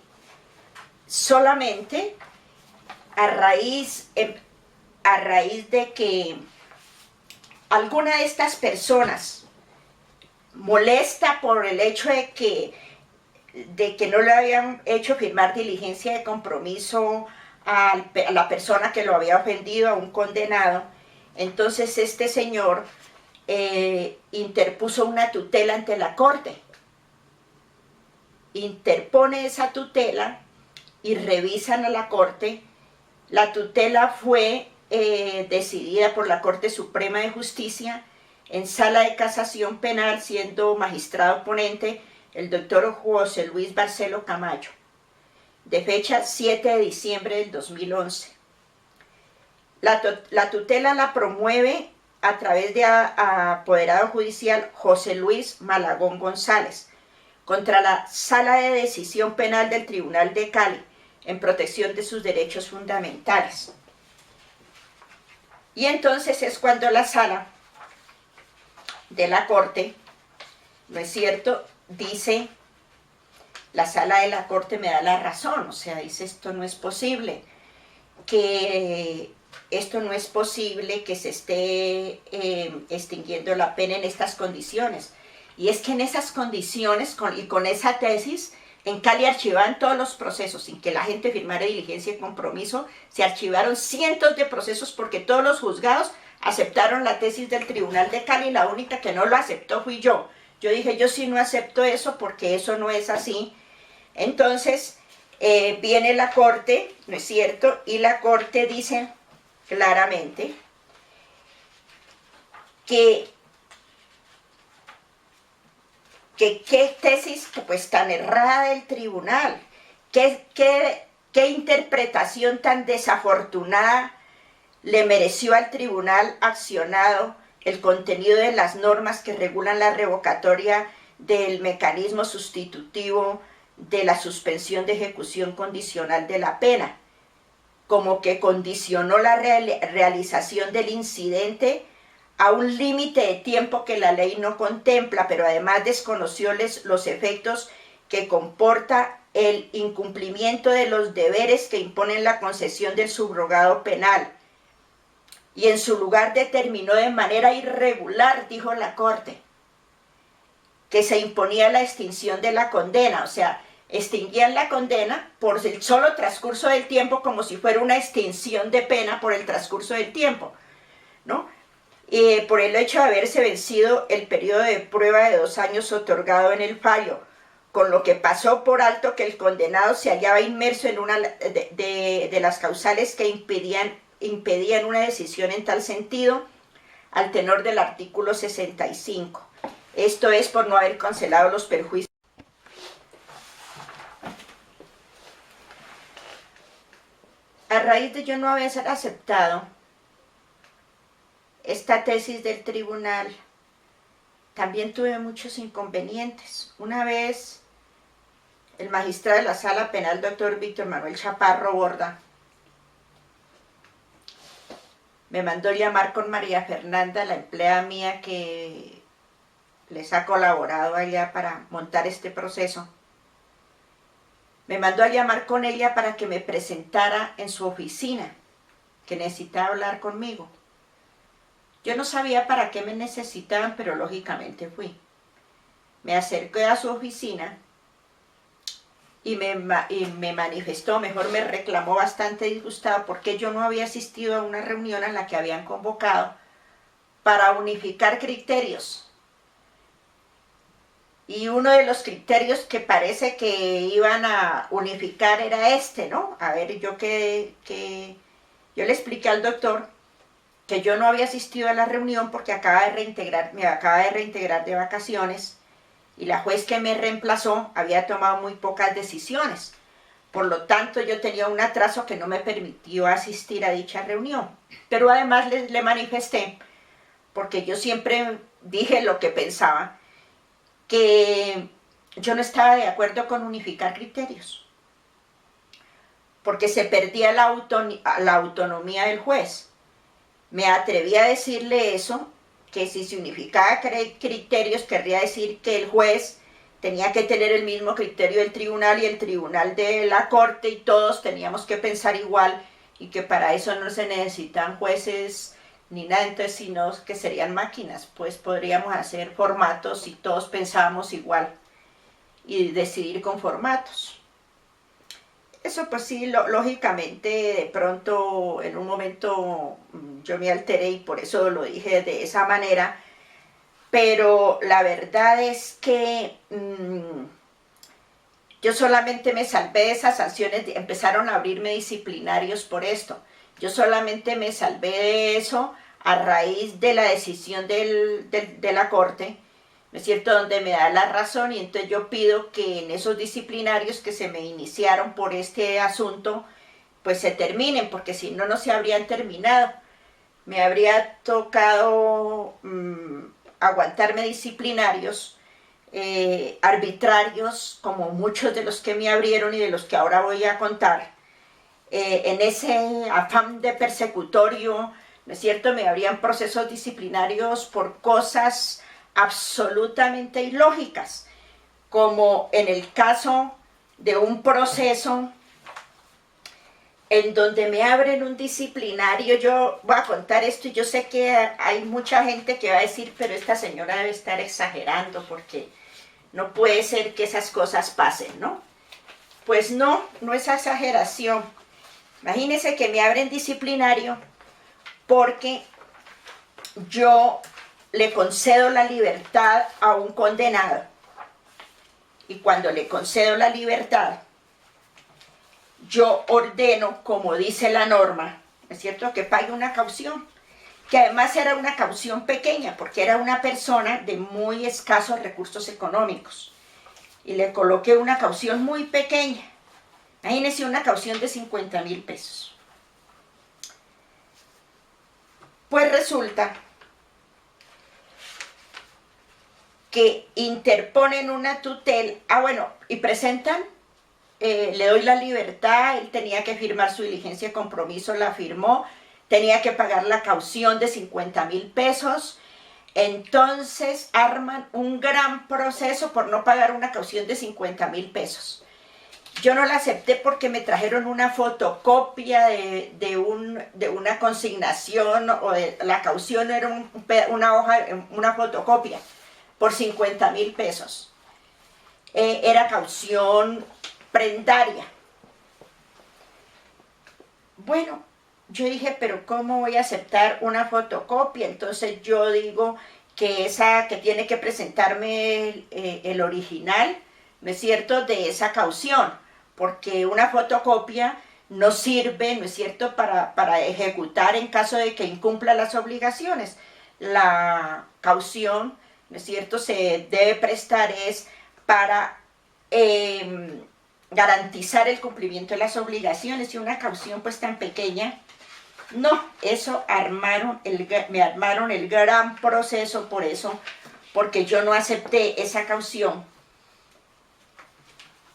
solamente a raíz de que alguna de estas personas, molesta por el hecho de que no le habían hecho firmar diligencia de compromiso a la persona que lo había ofendido, a un condenado, entonces este señor interpuso una tutela ante la corte. Interpone esa tutela y revisan a la corte. La tutela fue decidida por la Corte Suprema de Justicia en sala de casación penal, siendo magistrado ponente el doctor José Luis Barceló Camacho, de fecha 7 de diciembre del 2011. La tutela la promueve a través de apoderado judicial José Luis Malagón González, contra la Sala de Decisión Penal del Tribunal de Cali, en protección de sus derechos fundamentales. Y entonces es cuando la sala de la corte, ¿no es cierto?, dice, la sala de la corte me da la razón, o sea, dice, esto no es posible, que se esté extinguiendo la pena en estas condiciones. Y es que en esas condiciones y con esa tesis, en Cali archivaban todos los procesos sin que la gente firmara diligencia de compromiso. Se archivaron cientos de procesos porque todos los juzgados aceptaron la tesis del Tribunal de Cali, y la única que no lo aceptó fui yo. Yo dije, yo sí no acepto eso porque eso no es así. Entonces viene la corte, ¿no es cierto? Y la corte dice claramente que qué tesis pues tan errada del tribunal, qué interpretación tan desafortunada le mereció al tribunal accionado el contenido de las normas que regulan la revocatoria del mecanismo sustitutivo de la suspensión de ejecución condicional de la pena, como que condicionó la realización del incidente a un límite de tiempo que la ley no contempla, pero además desconoció los efectos que comporta el incumplimiento de los deberes que imponen la concesión del subrogado penal. Y en su lugar determinó de manera irregular, dijo la Corte, que se imponía la extinción de la condena, o sea, extinguían la condena por el solo transcurso del tiempo, como si fuera una extinción de pena por el transcurso del tiempo, ¿no? Por el hecho de haberse vencido el periodo de prueba de 2 años otorgado en el fallo, con lo que pasó por alto que el condenado se hallaba inmerso en una de las causales que impedían impedían una decisión en tal sentido al tenor del artículo 65. Esto es por no haber cancelado los perjuicios. A raíz de yo no haber aceptado esta tesis del tribunal, también tuve muchos inconvenientes. Una vez, el magistrado de la Sala Penal, doctor Víctor Manuel Chaparro Borda, me mandó llamar con María Fernanda, la empleada mía que les ha colaborado allá para montar este proceso. Me mandó a llamar con ella para que me presentara en su oficina, que necesitaba hablar conmigo. Yo no sabía para qué me necesitaban, pero lógicamente fui. Me acerqué a su oficina y me manifestó, mejor me reclamó bastante disgustada porque yo no había asistido a una reunión a la que habían convocado para unificar criterios. Y uno de los criterios que parece que iban a unificar era este, ¿no? A ver, yo le expliqué al doctor que yo no había asistido a la reunión porque me acaba de reintegrar de vacaciones y la juez que me reemplazó había tomado muy pocas decisiones. Por lo tanto, yo tenía un atraso que no me permitió asistir a dicha reunión. Pero además le manifesté, porque yo siempre dije lo que pensaba, que yo no estaba de acuerdo con unificar criterios, porque se perdía la autonomía del juez. Me atreví a decirle eso, que si se unificaba criterios querría decir que el juez tenía que tener el mismo criterio del tribunal y el tribunal de la corte y todos teníamos que pensar igual y que para eso no se necesitan jueces ni nada, entonces sino que serían máquinas, pues podríamos hacer formatos y todos pensábamos igual y decidir con formatos. Eso pues sí, lógicamente de pronto en un momento yo me alteré y por eso lo dije de esa manera, pero la verdad es que yo solamente me salvé de esas sanciones, empezaron a abrirme disciplinarios por esto. Yo solamente me salvé de eso a raíz de la decisión de la Corte, ¿no es cierto?, donde me da la razón, y entonces yo pido que en esos disciplinarios que se me iniciaron por este asunto, pues se terminen, porque si no, no se habrían terminado. Me habría tocado aguantarme disciplinarios arbitrarios, como muchos de los que me abrieron y de los que ahora voy a contar. En ese afán de persecutorio, ¿no es cierto?, me abrían procesos disciplinarios por cosas absolutamente ilógicas, como en el caso de un proceso en donde me abren un disciplinario. Yo voy a contar esto y yo sé que hay mucha gente que va a decir, pero esta señora debe estar exagerando porque no puede ser que esas cosas pasen, ¿no? Pues no, no es exageración. Imagínense que me abren disciplinario porque yo le concedo la libertad a un condenado. Y cuando le concedo la libertad, yo ordeno, como dice la norma, ¿es cierto?, que pague una caución, que además era una caución pequeña, porque era una persona de muy escasos recursos económicos. Y le coloqué una caución muy pequeña. Imagínense una caución de 50,000 pesos. Pues resulta que interponen una tutela, y presentan, le doy la libertad, él tenía que firmar su diligencia de compromiso, la firmó, tenía que pagar la caución de 50,000 pesos, entonces arman un gran proceso por no pagar una caución de 50,000 pesos. Yo no la acepté porque me trajeron una fotocopia de una consignación, o de la caución era una hoja, una fotocopia, por 50,000 pesos. Era caución prendaria. Bueno, yo dije, pero ¿cómo voy a aceptar una fotocopia? Entonces yo digo que tiene que presentarme el original, ¿no es cierto?, de esa caución, porque una fotocopia no sirve, ¿no es cierto?, para ejecutar en caso de que incumpla las obligaciones. La caución, ¿no es cierto?, se debe prestar es para garantizar el cumplimiento de las obligaciones, y una caución pues tan pequeña, no, eso me armaron el gran proceso por eso, porque yo no acepté esa caución.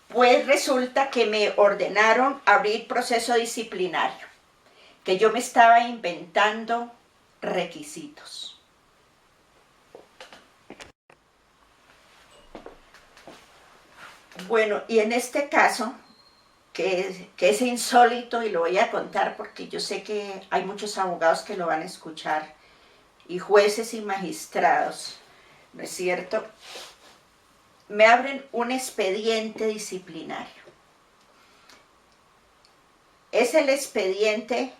Pues resulta que me ordenaron abrir proceso disciplinario, que yo me estaba inventando requisitos. Bueno, y en este caso, que es insólito, y lo voy a contar porque yo sé que hay muchos abogados que lo van a escuchar, y jueces y magistrados, ¿no es cierto?, me abren un expediente disciplinario. Es el expediente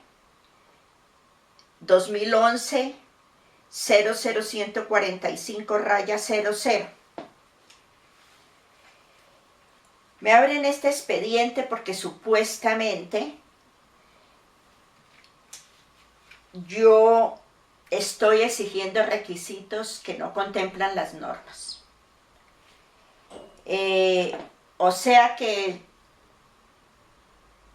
2011 00145-00. Me abren este expediente porque supuestamente yo estoy exigiendo requisitos que no contemplan las normas. O sea que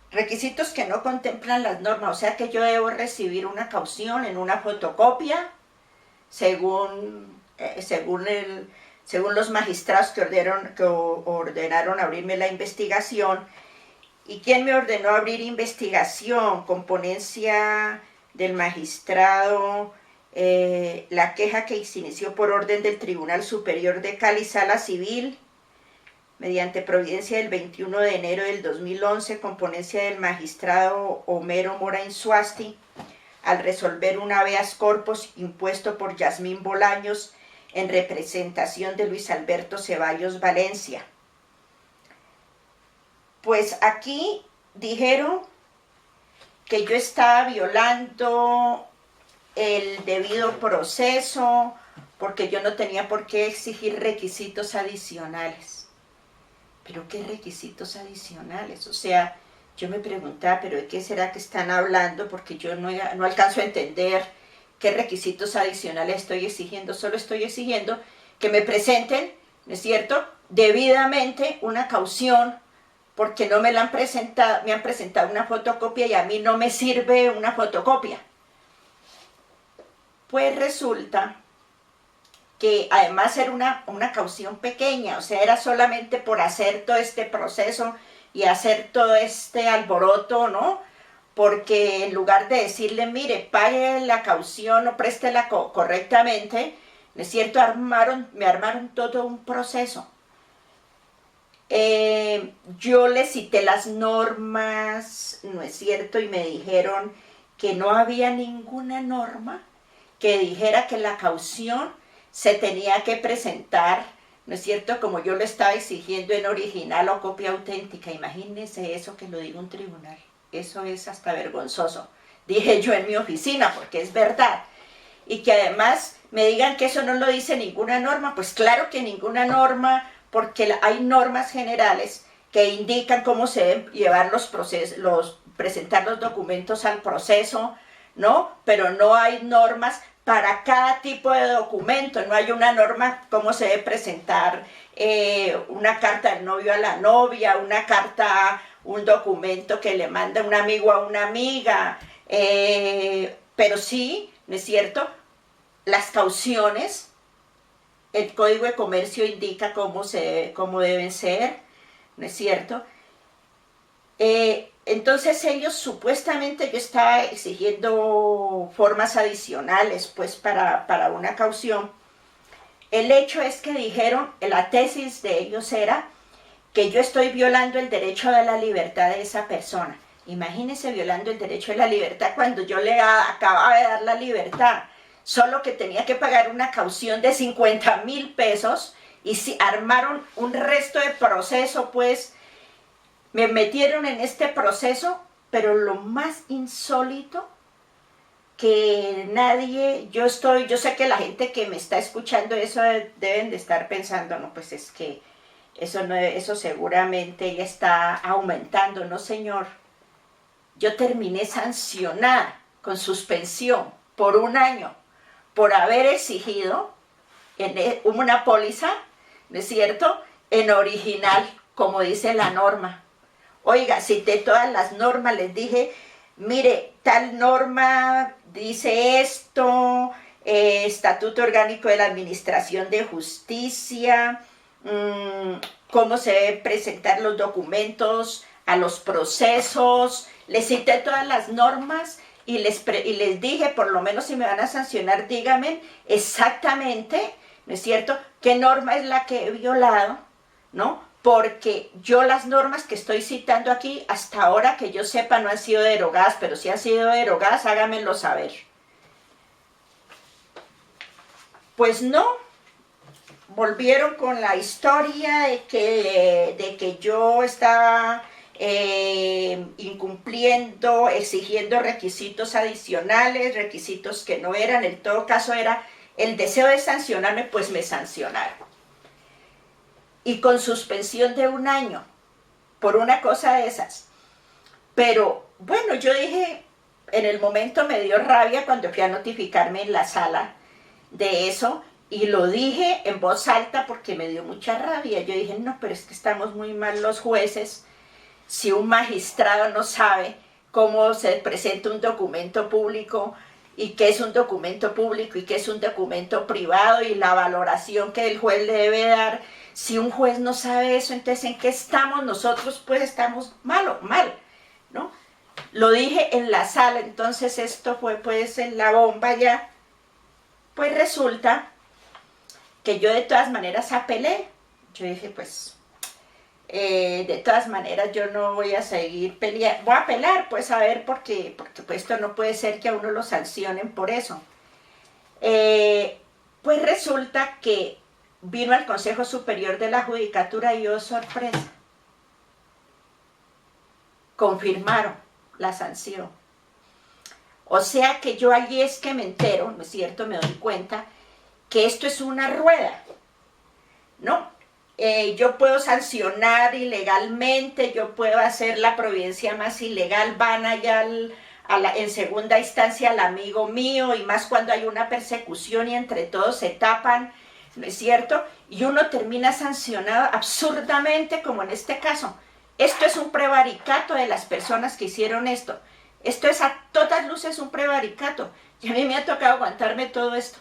requisitos que no contemplan las normas, o sea que yo debo recibir una caución en una fotocopia, según los magistrados que ordenaron abrirme la investigación. ¿Y quién me ordenó abrir investigación? Con ponencia del magistrado, la queja que se inició por orden del Tribunal Superior de Cali, Sala Civil, mediante providencia del 21 de enero del 2011, con ponencia del magistrado Homero Mora Insuasti, al resolver un habeas corpus impuesto por Yasmín Bolaños en representación de Luis Alberto Ceballos Valencia. Pues aquí dijeron que yo estaba violando el debido proceso porque yo no tenía por qué exigir requisitos adicionales. ¿Pero qué requisitos adicionales? O sea, yo me preguntaba, ¿pero de qué será que están hablando? Porque yo no alcanzo a entender qué requisitos adicionales estoy exigiendo. Solo estoy exigiendo que me presenten, ¿no es cierto?, debidamente una caución, porque no me la han presentado, me han presentado una fotocopia y a mí no me sirve una fotocopia. Pues resulta que además era una caución pequeña, o sea, era solamente por hacer todo este proceso y hacer todo este alboroto, ¿no? Porque en lugar de decirle, mire, pague la caución o préstela correctamente, ¿no es cierto?, me armaron todo un proceso. Yo les cité las normas, ¿no es cierto?, y me dijeron que no había ninguna norma que dijera que la caución se tenía que presentar, ¿no es cierto?, como yo lo estaba exigiendo, en original o copia auténtica. Imagínense eso, que lo diga un tribunal. Eso es hasta vergonzoso. Dije yo en mi oficina, porque es verdad. Y que además me digan que eso no lo dice ninguna norma. Pues claro que ninguna norma, porque hay normas generales que indican cómo se deben llevar presentar los documentos al proceso, ¿no? Pero no hay normas para cada tipo de documento. No hay una norma cómo se debe presentar una carta del novio a la novia, una carta, un documento que le manda un amigo a una amiga, pero sí, ¿no es cierto?, las cauciones, el Código de Comercio indica cómo deben ser, ¿no es cierto? Entonces ellos, supuestamente yo estaba exigiendo formas adicionales pues para una caución. El hecho es que dijeron, la tesis de ellos era que yo estoy violando el derecho a la libertad de esa persona. Imagínense, violando el derecho a la libertad cuando yo le acababa de dar la libertad, solo que tenía que pagar una caución de 50,000 pesos, y si armaron un resto de proceso, pues me metieron en este proceso. Pero lo más insólito, que yo sé que la gente que me está escuchando eso deben de estar pensando, no, pues es que eso seguramente ya está aumentando. No, señor, yo terminé sancionada con suspensión por 1 año por haber exigido una póliza, ¿no es cierto?, en original, como dice la norma. Oiga, cité todas las normas, les dije, mire, tal norma dice esto, Estatuto Orgánico de la Administración de Justicia, cómo se deben presentar los documentos a los procesos, les cité todas las normas y les dije, por lo menos si me van a sancionar, díganme exactamente, ¿no es cierto?, qué norma es la que he violado, ¿no? Porque yo las normas que estoy citando aquí, hasta ahora que yo sepa, no han sido derogadas, pero si han sido derogadas, háganmelo saber. Pues no, volvieron con la historia de que yo estaba incumpliendo, exigiendo requisitos adicionales, requisitos que no eran, en todo caso era el deseo de sancionarme, pues me sancionaron. Y con suspensión de 1 año, por una cosa de esas. Pero, bueno, yo dije, en el momento me dio rabia cuando fui a notificarme en la sala de eso, y lo dije en voz alta porque me dio mucha rabia. Yo dije, no, pero es que estamos muy mal los jueces. Si un magistrado no sabe cómo se presenta un documento público, y qué es un documento público y qué es un documento privado, y la valoración que el juez le debe dar, si un juez no sabe eso, entonces ¿en qué estamos nosotros? Pues estamos mal, ¿no? Lo dije en la sala, entonces esto fue pues en la bomba ya. Pues resulta que yo de todas maneras apelé. Yo dije, pues, de todas maneras yo no voy a seguir peleando, voy a apelar, pues a ver, porque pues esto no puede ser que a uno lo sancionen por eso. Pues resulta que vino al Consejo Superior de la Judicatura y, oh sorpresa, confirmaron la sanción. O sea que yo allí es que me entero, ¿no es cierto?, me doy cuenta que esto es una rueda, ¿no? Yo puedo sancionar ilegalmente, yo puedo hacer la providencia más ilegal, van allá en segunda instancia al amigo mío, y más cuando hay una persecución y entre todos se tapan, ¿no es cierto? Y uno termina sancionado absurdamente, como en este caso. Esto es un prevaricato de las personas que hicieron esto. Esto es a todas luces un prevaricato. Y a mí me ha tocado aguantarme todo esto.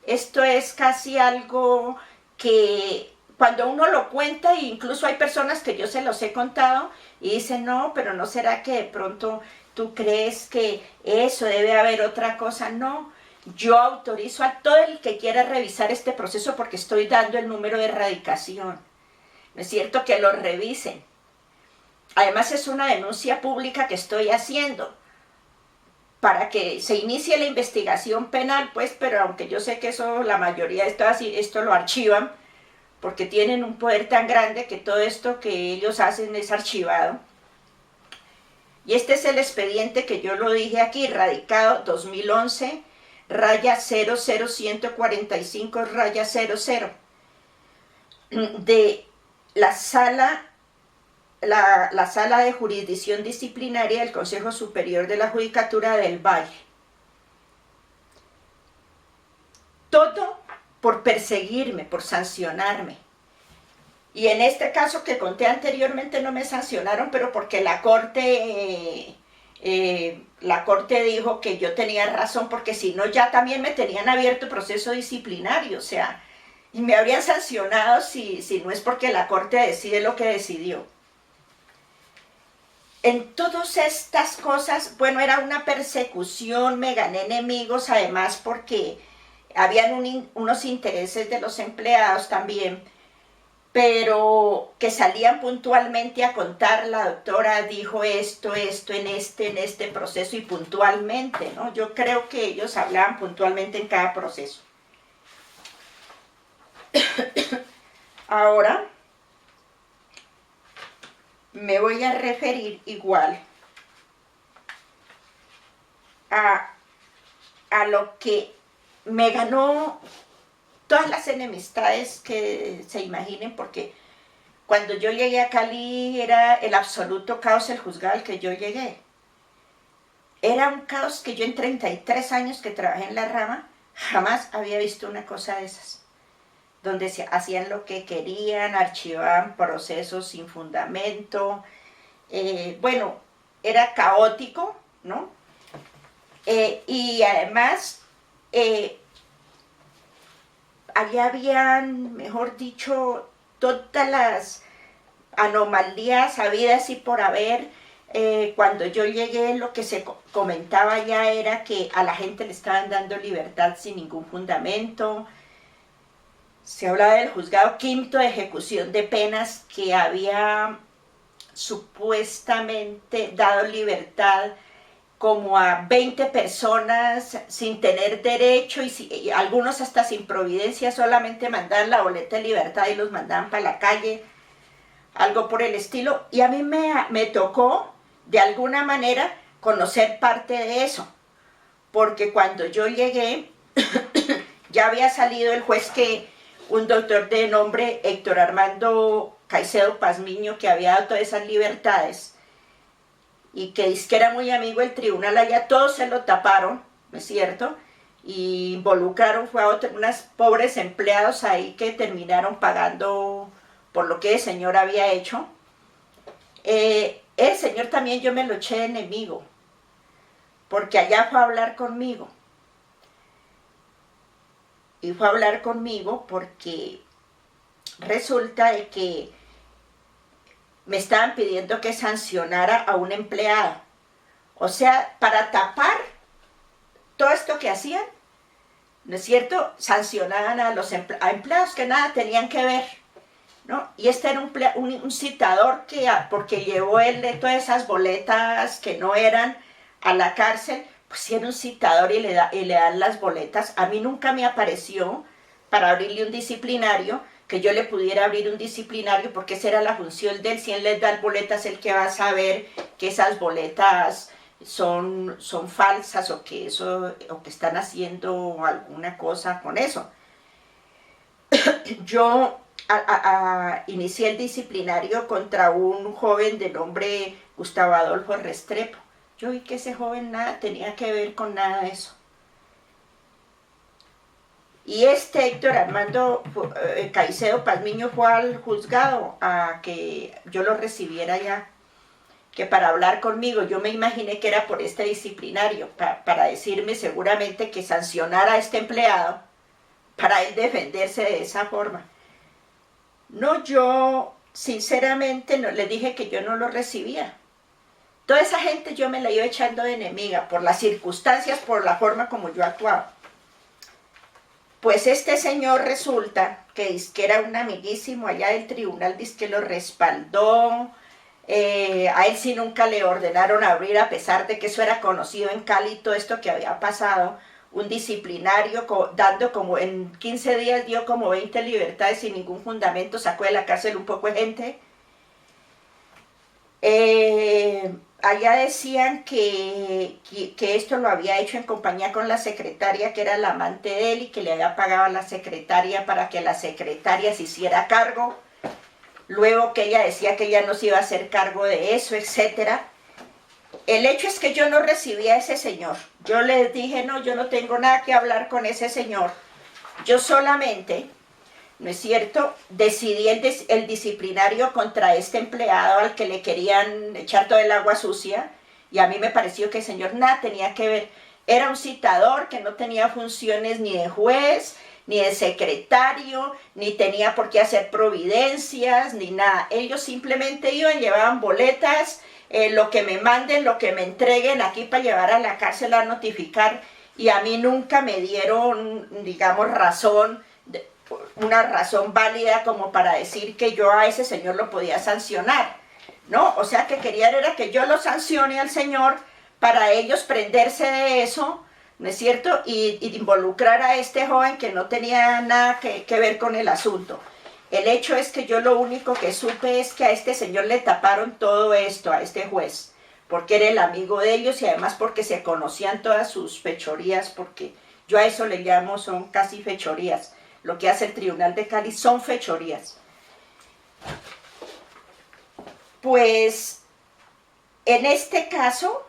Esto es casi algo que cuando uno lo cuenta, e incluso hay personas que yo se los he contado y dicen, no, pero ¿no será que de pronto tú crees que eso debe haber otra cosa? No, yo autorizo a todo el que quiera revisar este proceso porque estoy dando el número de erradicación. ¿No es cierto? Que lo revisen. Además es una denuncia pública que estoy haciendo para que se inicie la investigación penal, pues, pero aunque yo sé que eso, la mayoría de esto lo archivan, porque tienen un poder tan grande que todo esto que ellos hacen es archivado. Y este es el expediente que yo lo dije aquí, radicado 2011, raya 00145, raya 00, de la sala de jurisdicción disciplinaria del Consejo Superior de la Judicatura del Valle. Todo por perseguirme, por sancionarme. Y en este caso que conté anteriormente no me sancionaron, pero porque la corte dijo que yo tenía razón, porque si no ya también me tenían abierto proceso disciplinario, o sea, y me habrían sancionado si no es porque la corte decide lo que decidió. En todas estas cosas, bueno, era una persecución, me gané enemigos, además porque habían unos intereses de los empleados también, pero que salían puntualmente a contar, la doctora dijo esto en este proceso, y puntualmente, ¿no? Yo creo que ellos hablaban puntualmente en cada proceso. Ahora me voy a referir igual a lo que me ganó todas las enemistades que se imaginen, porque cuando yo llegué a Cali era el absoluto caos el juzgado al que yo llegué. Era un caos que yo en 33 años que trabajé en la rama, jamás había visto una cosa de esas, donde se hacían lo que querían, archivaban procesos sin fundamento, bueno, era caótico, ¿no? Y además, allá habían, mejor dicho, todas las anomalías habidas y por haber. Cuando yo llegué, lo que se comentaba ya era que a la gente le estaban dando libertad sin ningún fundamento. Se hablaba del juzgado quinto de ejecución de penas que había supuestamente dado libertad como a 20 personas sin tener derecho y algunos hasta sin providencia, solamente mandaban la boleta de libertad y los mandaban para la calle, algo por el estilo. Y a mí me tocó, de alguna manera, conocer parte de eso, porque cuando yo llegué, ya había salido el juez un doctor de nombre Héctor Armando Caicedo Pazmiño, que había dado todas esas libertades, y que dice que era muy amigo del tribunal, allá todos se lo taparon, ¿no es cierto? Y involucraron, fue a unas pobres empleados ahí que terminaron pagando por lo que el señor había hecho. El señor también yo me lo eché de enemigo, porque allá fue a hablar conmigo. Y fue a hablar conmigo porque resulta de que me estaban pidiendo que sancionara a un empleado. O sea, para tapar todo esto que hacían, ¿no es cierto? Sancionaban a los empleados que nada tenían que ver, ¿no? Y este era un citador porque llevó él de todas esas boletas que no eran a la cárcel, pues si era un citador y le dan las boletas. A mí nunca me apareció para abrirle un disciplinario, que yo le pudiera abrir un disciplinario, porque esa era la función de él. Si él les da boletas, el que va a saber que esas boletas son falsas o que están haciendo alguna cosa con eso. Yo inicié el disciplinario contra un joven de nombre Gustavo Adolfo Restrepo. Yo vi que ese joven nada tenía que ver con nada de eso. Y Héctor Armando Caicedo Pazmiño fue al juzgado a que yo lo recibiera ya, que para hablar conmigo. Yo me imaginé que era por este disciplinario, para decirme seguramente que sancionara a este empleado para él defenderse de esa forma. No, yo sinceramente no, le dije que yo no lo recibía. Toda esa gente yo me la iba echando de enemiga por las circunstancias, por la forma como yo actuaba. Pues este señor resulta que era un amiguísimo allá del tribunal, dice que lo respaldó, a él sí nunca le ordenaron abrir, a pesar de que eso era conocido en Cali, todo esto que había pasado, un disciplinario dando como en 15 días dio como 20 libertades sin ningún fundamento, sacó de la cárcel un poco de gente. Allá decían que esto lo había hecho en compañía con la secretaria, que era la amante de él, y que le había pagado a la secretaria para que la secretaria se hiciera cargo. Luego que ella decía que ella no se iba a hacer cargo de eso, etc. El hecho es que yo no recibí a ese señor. Yo les dije, no, yo no tengo nada que hablar con ese señor. Yo solamente, ¿no es cierto?, decidí el disciplinario contra este empleado al que le querían echar todo el agua sucia, y a mí me pareció que el señor nada tenía que ver. Era un citador que no tenía funciones ni de juez, ni de secretario, ni tenía por qué hacer providencias, ni nada. Ellos simplemente iban, llevaban boletas, lo que me manden, lo que me entreguen aquí para llevar a la cárcel a notificar, y a mí nunca me dieron, digamos, una razón válida como para decir que yo a ese señor lo podía sancionar, ¿no? O sea, que querían era que yo lo sancione al señor para ellos prenderse de eso, ¿no es cierto? Y involucrar a este joven que no tenía nada que ver con el asunto. El hecho es que yo lo único que supe es que a este señor le taparon todo esto, a este juez, porque era el amigo de ellos y además porque se conocían todas sus fechorías, porque yo a eso le llamo, son casi fechorías. Lo que hace el Tribunal de Cali son fechorías. Pues, en este caso,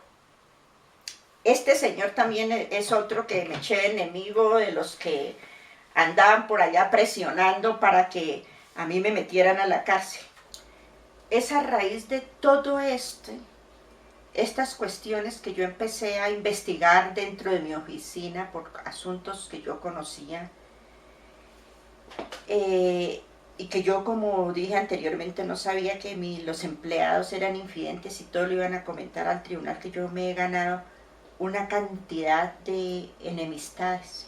Este señor también es otro que me eché enemigo de los que andaban por allá presionando para que a mí me metieran a la cárcel. Es a raíz de todo estas cuestiones que yo empecé a investigar dentro de mi oficina por asuntos que yo conocía, y que yo, como dije anteriormente, no sabía que los empleados eran infidentes y todo lo iban a comentar al tribunal, que yo me he ganado una cantidad de enemistades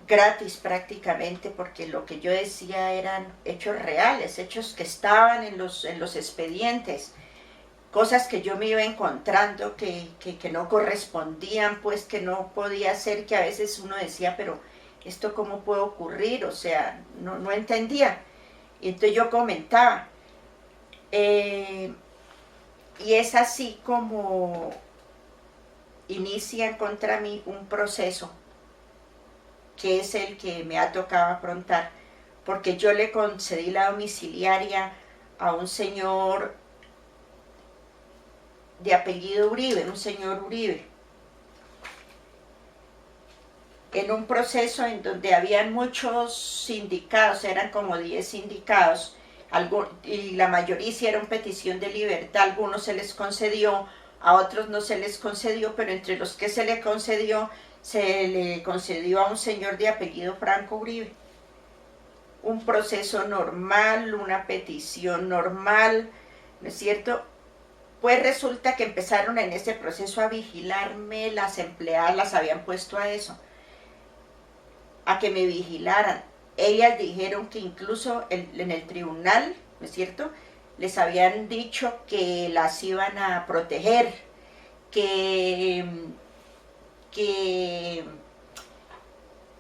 gratis prácticamente, porque lo que yo decía eran hechos reales, hechos que estaban en los expedientes, cosas que yo me iba encontrando que no correspondían, pues que no podía ser, que a veces uno decía, pero ¿esto cómo puede ocurrir? O sea, no entendía. Y entonces yo comentaba. Y es así como inicia contra mí un proceso, que es el que me ha tocado afrontar, porque yo le concedí la domiciliaria a un señor de apellido Uribe, un señor Uribe, en un proceso en donde habían muchos sindicados, eran como 10 sindicados, y la mayoría hicieron petición de libertad, a algunos se les concedió, a otros no se les concedió, pero entre los que se le concedió a un señor de apellido Franco Uribe. Un proceso normal, una petición normal, ¿no es cierto? Pues resulta que empezaron en ese proceso a vigilarme, las empleadas las habían puesto a eso, a que me vigilaran. Ellas dijeron que incluso en el tribunal, ¿no es cierto?, les habían dicho que las iban a proteger, que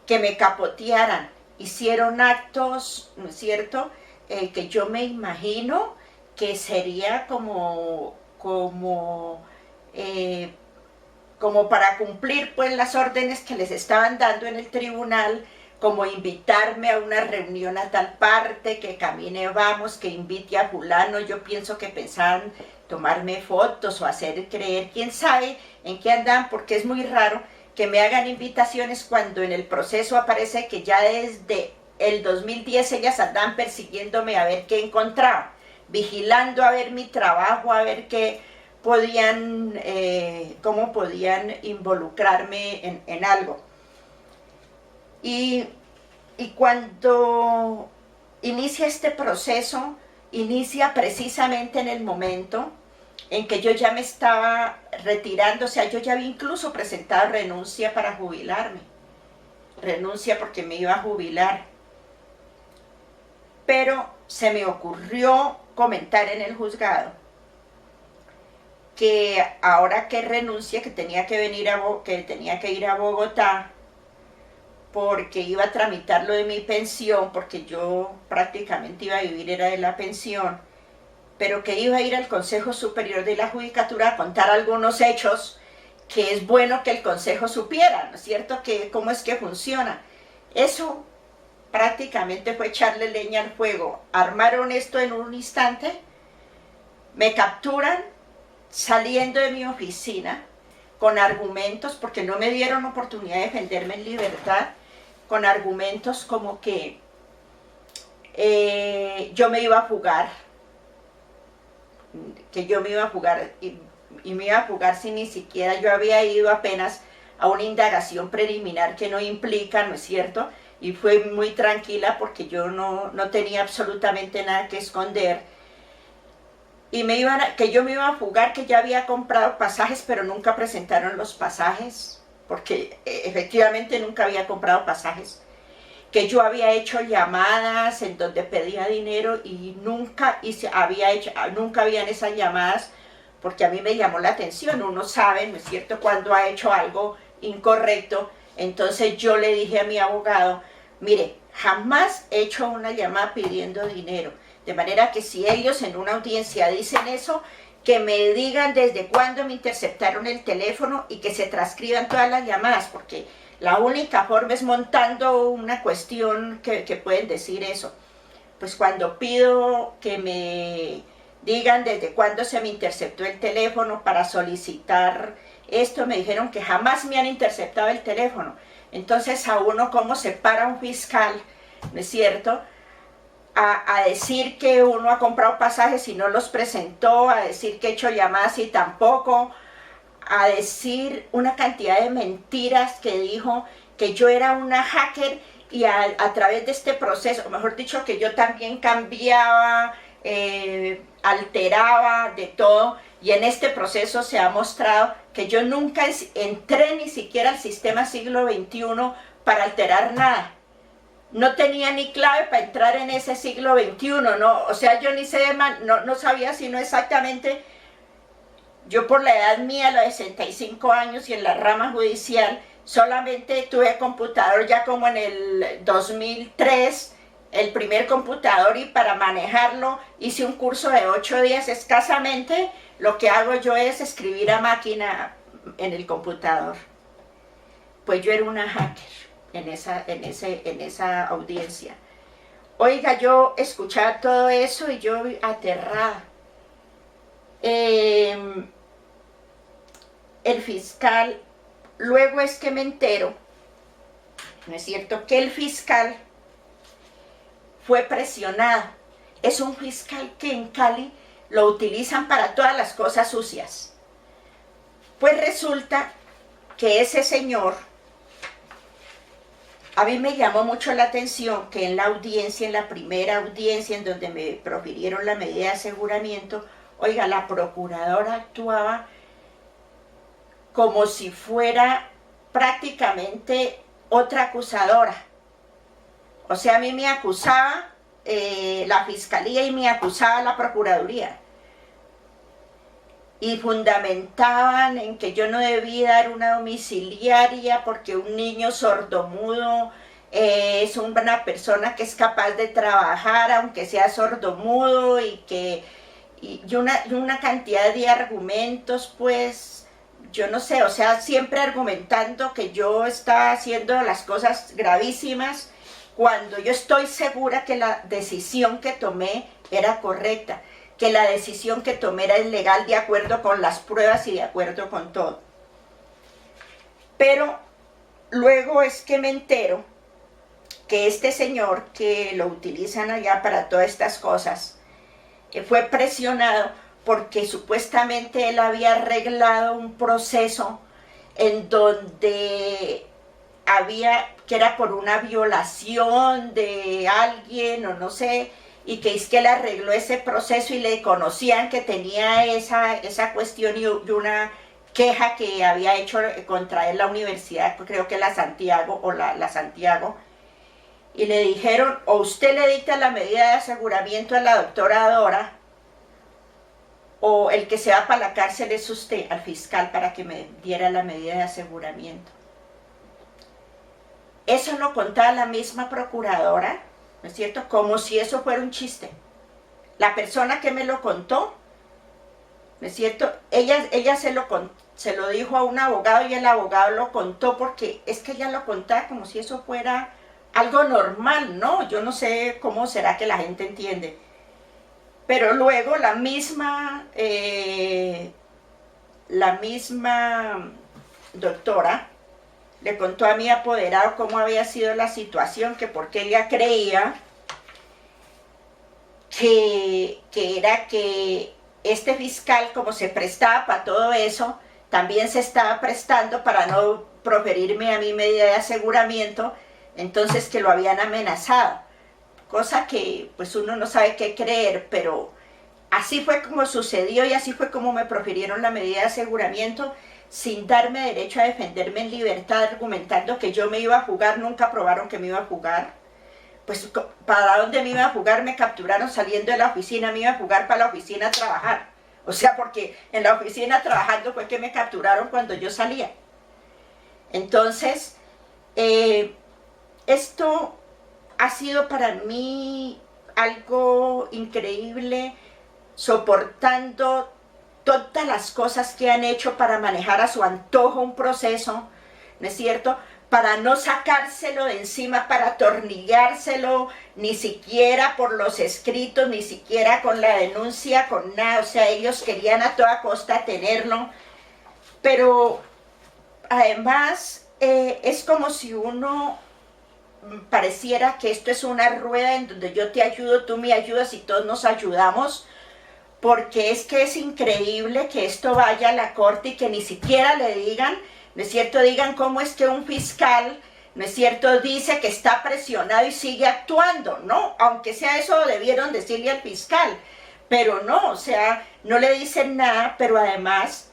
me capotearan. Hicieron actos, ¿no es cierto?, que yo me imagino que sería como para cumplir pues las órdenes que les estaban dando en el tribunal, como invitarme a una reunión a tal parte, que camine, vamos, que invite a fulano. Yo pienso que pensaban tomarme fotos o hacer creer, quién sabe en qué andan, porque es muy raro que me hagan invitaciones cuando en el proceso aparece que ya desde el 2010 ellas andan persiguiéndome a ver qué encontraba, vigilando a ver mi trabajo, a ver qué podían, cómo podían involucrarme en algo. Y cuando inicia este proceso, inicia precisamente en el momento en que yo ya me estaba retirando, o sea, yo ya había incluso presentado renuncia para jubilarme, renuncia porque me iba a jubilar, pero se me ocurrió comentar en el juzgado que ahora que renuncia, que tenía que ir a Bogotá, porque iba a tramitar lo de mi pensión, porque yo prácticamente iba a vivir era de la pensión, pero que iba a ir al Consejo Superior de la Judicatura a contar algunos hechos que es bueno que el Consejo supiera, ¿no es cierto?, que cómo es que funciona. Eso prácticamente fue echarle leña al fuego. Armaron esto en un instante, me capturan saliendo de mi oficina con argumentos, porque no me dieron oportunidad de defenderme en libertad, con argumentos como que yo me iba a fugar, y me iba a fugar si ni siquiera yo había ido apenas a una indagación preliminar que no implica, ¿no es cierto?, y fue muy tranquila porque yo no tenía absolutamente nada que esconder, y que yo me iba a fugar, que ya había comprado pasajes, pero nunca presentaron los pasajes, porque efectivamente nunca había comprado pasajes, que yo había hecho llamadas en donde pedía dinero y nunca habían esas llamadas, porque a mí me llamó la atención. Uno sabe, ¿no es cierto?, cuando ha hecho algo incorrecto. Entonces yo le dije a mi abogado, mire, jamás he hecho una llamada pidiendo dinero, de manera que si ellos en una audiencia dicen eso, que me digan desde cuándo me interceptaron el teléfono y que se transcriban todas las llamadas, porque la única forma es montando una cuestión que pueden decir eso. Pues cuando pido que me digan desde cuándo se me interceptó el teléfono para solicitar esto, me dijeron que jamás me han interceptado el teléfono. Entonces a uno cómo se para un fiscal, ¿no es cierto?, a decir que uno ha comprado pasajes y no los presentó, a decir que he hecho llamadas y tampoco, a decir una cantidad de mentiras que dijo que yo era una hacker y a través de este proceso, o mejor dicho, que yo también cambiaba, alteraba de todo, y en este proceso se ha mostrado que yo nunca entré ni siquiera al sistema siglo XXI para alterar nada. No tenía ni clave para entrar en ese siglo XXI, ¿no? O sea, yo ni sé, no sabía sino exactamente, yo por la edad mía, los 65 años y en la rama judicial, solamente tuve computador ya como en el 2003, el primer computador, y para manejarlo hice un curso de 8 días escasamente. Lo que hago yo es escribir a máquina en el computador. Pues yo era una hacker en esa audiencia. Oiga, yo escuchaba todo eso y yo aterrada. El fiscal, luego es que me entero, ¿no es cierto?, que el fiscal fue presionado. Es un fiscal que en Cali lo utilizan para todas las cosas sucias. Pues resulta que ese señor, a mí me llamó mucho la atención que en la audiencia, en la primera audiencia en donde me profirieron la medida de aseguramiento, oiga, la procuradora actuaba como si fuera prácticamente otra acusadora. O sea, a mí me acusaba la fiscalía y me acusaba la procuraduría. Y fundamentaban en que yo no debía dar una domiciliaria porque un niño sordomudo es una persona que es capaz de trabajar aunque sea sordomudo, y una cantidad de argumentos, pues, yo no sé, o sea, siempre argumentando que yo estaba haciendo las cosas gravísimas cuando yo estoy segura que la decisión que tomé era correcta, que la decisión que tomé era legal de acuerdo con las pruebas y de acuerdo con todo. Pero luego es que me entero que este señor, que lo utilizan allá para todas estas cosas, fue presionado porque supuestamente él había arreglado un proceso en donde que era por una violación de alguien o no sé, y que es que él arregló ese proceso y le conocían que tenía esa cuestión y una queja que había hecho contra él la universidad, creo que la Santiago la Santiago, y le dijeron: o usted le dicta la medida de aseguramiento a la doctora Dora, o el que se va para la cárcel es usted, al fiscal, para que me diera la medida de aseguramiento. Eso lo contaba la misma procuradora, ¿no es cierto?, como si eso fuera un chiste. La persona que me lo contó, ¿no es cierto?, ella se lo dijo a un abogado y el abogado lo contó porque es que ella lo contaba como si eso fuera algo normal, ¿no? Yo no sé cómo será que la gente entiende. Pero luego la misma doctora le contó a mi apoderado cómo había sido la situación, que porque ella creía que era que este fiscal, como se prestaba para todo eso, también se estaba prestando para no proferirme a mí medida de aseguramiento, entonces que lo habían amenazado. Cosa que pues uno no sabe qué creer, pero así fue como sucedió y así fue como me profirieron la medida de aseguramiento, sin darme derecho a defenderme en libertad, argumentando que yo me iba a jugar. Nunca probaron que me iba a jugar. Pues para dónde me iba a jugar, me capturaron saliendo de la oficina, me iba a jugar para la oficina a trabajar. O sea, porque en la oficina trabajando fue que me capturaron cuando yo salía. Entonces, esto ha sido para mí algo increíble, soportando todas las cosas que han hecho para manejar a su antojo un proceso, ¿no es cierto?, para no sacárselo de encima, para atornillárselo, ni siquiera por los escritos, ni siquiera con la denuncia, con nada. O sea, ellos querían a toda costa tenerlo. Pero además es como si uno pareciera que esto es una rueda en donde yo te ayudo, tú me ayudas y todos nos ayudamos, porque es que es increíble que esto vaya a la corte y que ni siquiera le digan, ¿no es cierto? Digan cómo es que un fiscal, ¿no es cierto?, dice que está presionado y sigue actuando, ¿no? Aunque sea eso, debieron decirle al fiscal, pero no, o sea, no le dicen nada, pero además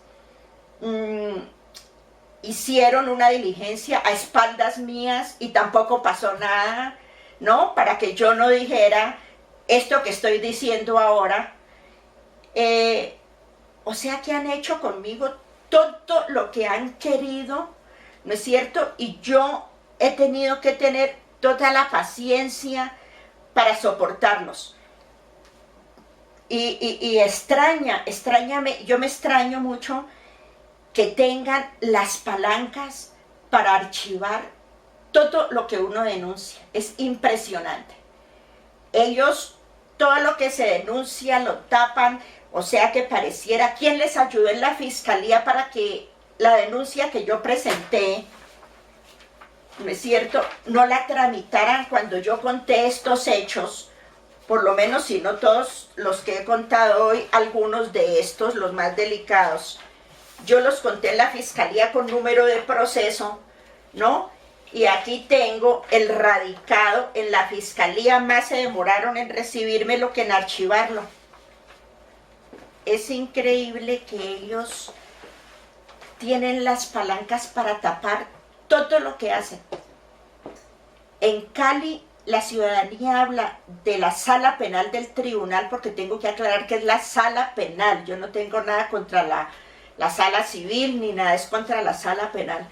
hicieron una diligencia a espaldas mías y tampoco pasó nada, ¿no? Para que yo no dijera esto que estoy diciendo ahora. O sea que han hecho conmigo todo lo que han querido, ¿no es cierto? Y yo he tenido que tener toda la paciencia para soportarlos. Y extrañame, yo me extraño mucho que tengan las palancas para archivar todo lo que uno denuncia. Es impresionante. Ellos, todo lo que se denuncia, lo tapan, o sea que pareciera. ¿Quién les ayudó en la fiscalía para que la denuncia que yo presenté, ¿no es cierto?, no la tramitaran cuando yo conté estos hechos? Por lo menos, si no todos los que he contado hoy, algunos de estos, los más delicados, yo los conté en la fiscalía con número de proceso, ¿no? Y aquí tengo el radicado en la fiscalía, más se demoraron en recibírmelo que en archivarlo. Es increíble que ellos tienen las palancas para tapar todo lo que hacen. En Cali, la ciudadanía habla de la sala penal del tribunal, porque tengo que aclarar que es la sala penal. Yo no tengo nada contra la sala civil ni nada, es contra la sala penal.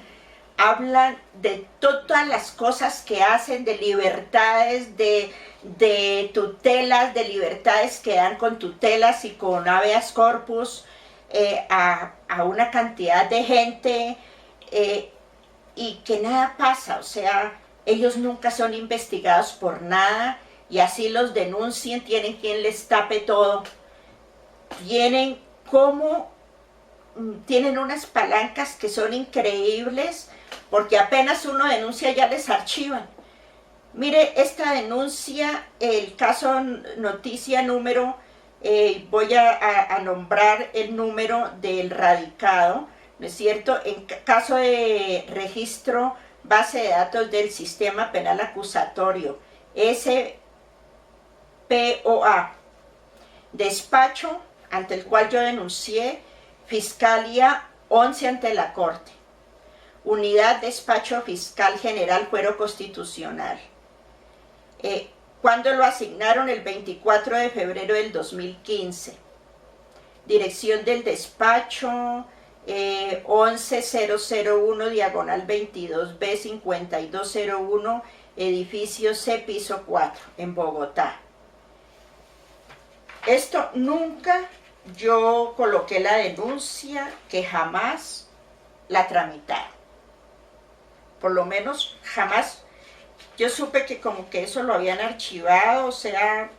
Hablan de todas las cosas que hacen, de libertades, de tutelas, de libertades que dan con tutelas y con habeas corpus a una cantidad de gente y que nada pasa. O sea, ellos nunca son investigados por nada y así los denuncien, tienen quien les tape todo. Tienen unas palancas que son increíbles, porque apenas uno denuncia ya les archivan. Mire, esta denuncia, el caso noticia número, voy a nombrar el número del radicado, ¿no es cierto? En caso de registro, base de datos del Sistema Penal Acusatorio, SPOA, despacho ante el cual yo denuncié, Fiscalía 11 ante la Corte, Unidad Despacho Fiscal General Fuero Constitucional. ¿Cuándo lo asignaron? El 24 de febrero del 2015. Dirección del despacho 11001 diagonal 22B 5201, edificio C, piso 4, en Bogotá. Esto nunca yo coloqué la denuncia, que jamás la tramitaron. Por lo menos jamás. Yo supe que como que eso lo habían archivado, o sea,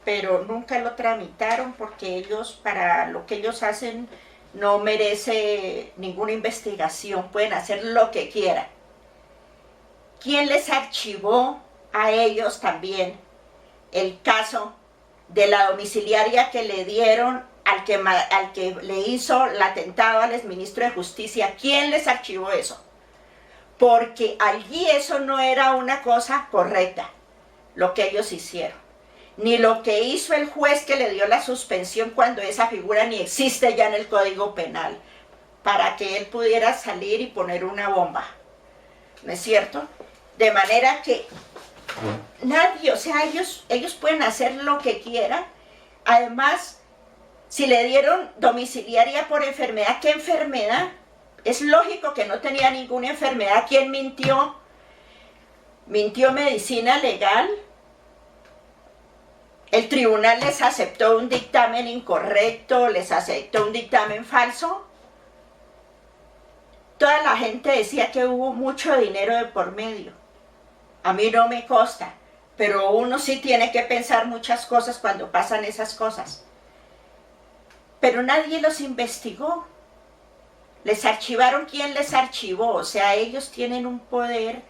pero nunca lo tramitaron porque ellos, para lo que ellos hacen, no merece ninguna investigación, pueden hacer lo que quieran. ¿Quién les archivó a ellos también el caso de la domiciliaria que le dieron al que le hizo el atentado al exministro de Justicia? ¿Quién les archivó eso? Porque allí eso no era una cosa correcta, lo que ellos hicieron. Ni lo que hizo el juez que le dio la suspensión cuando esa figura ni existe ya en el Código Penal, para que él pudiera salir y poner una bomba. ¿No es cierto? De manera que nadie, o sea, ellos pueden hacer lo que quieran. Además, si le dieron domiciliaria por enfermedad, ¿qué enfermedad? Es lógico que no tenía ninguna enfermedad. ¿Quién mintió? ¿Mintió medicina legal? ¿El tribunal les aceptó un dictamen incorrecto? ¿Les aceptó un dictamen falso? Toda la gente decía que hubo mucho dinero de por medio. A mí no me consta, pero uno sí tiene que pensar muchas cosas cuando pasan esas cosas. Pero nadie los investigó. Les archivaron quien les archivó, o sea, ellos tienen un poder,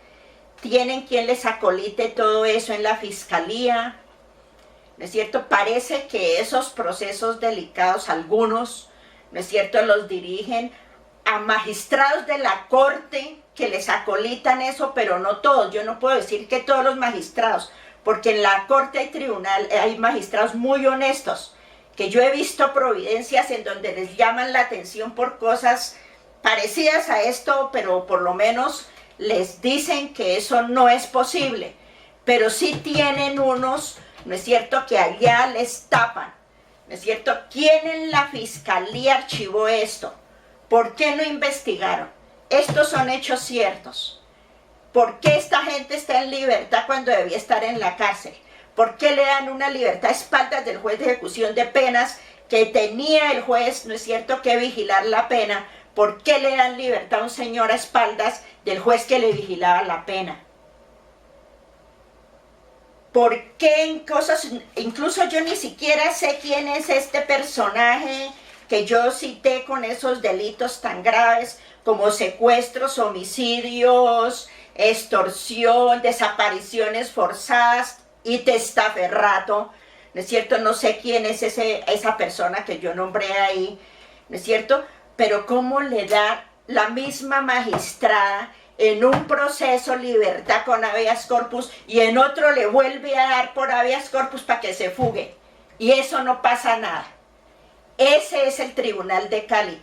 tienen quien les acolite todo eso en la fiscalía, ¿no es cierto? Parece que esos procesos delicados, algunos, ¿no es cierto?, los dirigen a magistrados de la corte que les acolitan eso, pero no todos. Yo no puedo decir que todos los magistrados, porque en la corte hay tribunal, hay magistrados muy honestos, que yo he visto providencias en donde les llaman la atención por cosas parecidas a esto, pero por lo menos les dicen que eso no es posible. Pero sí tienen unos, ¿no es cierto?, que allá les tapan, ¿no es cierto? ¿Quién en la fiscalía archivó esto? ¿Por qué no investigaron? Estos son hechos ciertos. ¿Por qué esta gente está en libertad cuando debía estar en la cárcel? ¿Por qué le dan una libertad a espaldas del juez de ejecución de penas que tenía el juez, ¿no es cierto?, que vigilar la pena? ¿Por qué le dan libertad a un señor a espaldas del juez que le vigilaba la pena? ¿Por qué en cosas, incluso yo ni siquiera sé quién es este personaje que yo cité con esos delitos tan graves como secuestros, homicidios, extorsión, desapariciones forzadas y testaferrato, ¿no es cierto? No sé quién es esa persona que yo nombré ahí, ¿no es cierto? Pero cómo le da la misma magistrada en un proceso libertad con habeas corpus y en otro le vuelve a dar por habeas corpus para que se fugue. Y eso no pasa nada. Ese es el tribunal de Cali.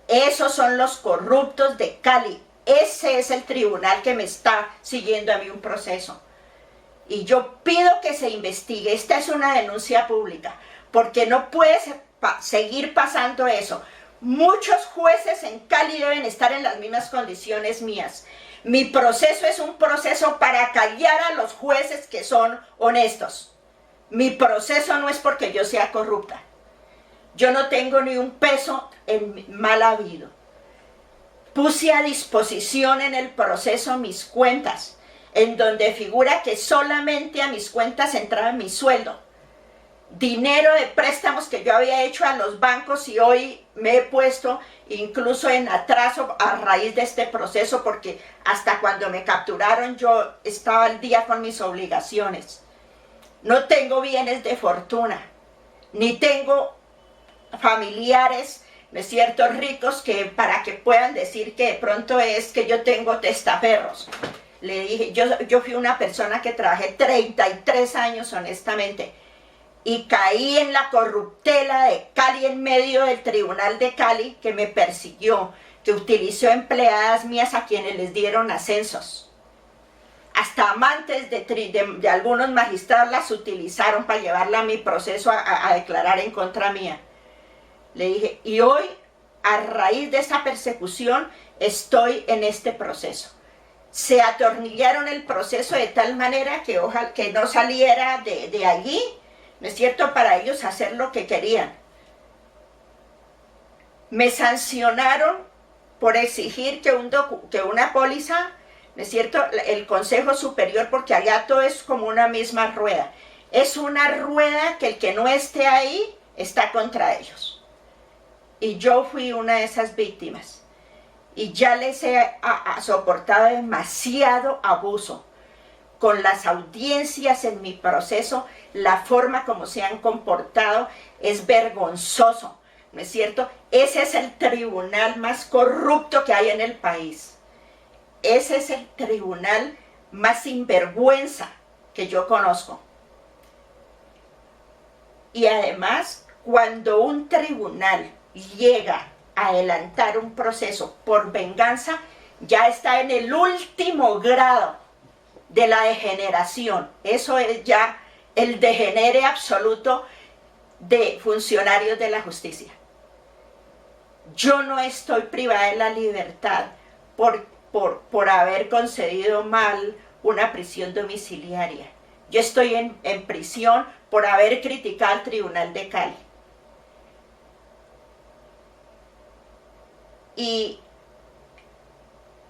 Esos son los corruptos de Cali. Ese es el tribunal que me está siguiendo a mí un proceso. Y yo pido que se investigue. Esta es una denuncia pública, porque no puede seguir pasando eso. Muchos jueces en Cali deben estar en las mismas condiciones mías. Mi proceso es un proceso para callar a los jueces que son honestos. Mi proceso no es porque yo sea corrupta. Yo no tengo ni un peso en mal habido. Puse a disposición en el proceso mis cuentas, en donde figura que solamente a mis cuentas entraba mi sueldo. Dinero de préstamos que yo había hecho a los bancos y hoy me he puesto incluso en atraso a raíz de este proceso, porque hasta cuando me capturaron yo estaba al día con mis obligaciones. No tengo bienes de fortuna, ni tengo familiares, ¿no es cierto?, ricos que para que puedan decir que de pronto es que yo tengo testaferros. Le dije, yo fui una persona que trabajé 33 años honestamente y caí en la corruptela de Cali en medio del tribunal de Cali que me persiguió, que utilizó empleadas mías a quienes les dieron ascensos. Hasta amantes de algunos magistrados las utilizaron para llevarla a mi proceso a declarar en contra mía. Le dije, y hoy, a raíz de esa persecución, estoy en este proceso. Se atornillaron el proceso de tal manera que ojalá que no saliera de allí, ¿no es cierto?, para ellos hacer lo que querían. Me sancionaron por exigir que una póliza, ¿no es cierto?, el Consejo Superior, porque allá todo es como una misma rueda. Es una rueda que el que no esté ahí está contra ellos. Y yo fui una de esas víctimas. Y ya les he soportado demasiado abuso. Con las audiencias en mi proceso, la forma como se han comportado es vergonzoso, ¿no es cierto? Ese es el tribunal más corrupto que hay en el país. Ese es el tribunal más sinvergüenza que yo conozco. Y además, cuando un tribunal llega a adelantar un proceso por venganza, ya está en el último grado de la degeneración. Eso es ya el degenere absoluto de funcionarios de la justicia. Yo no estoy privada de la libertad por haber concedido mal una prisión domiciliaria. Yo estoy en prisión por haber criticado al Tribunal de Cali. Y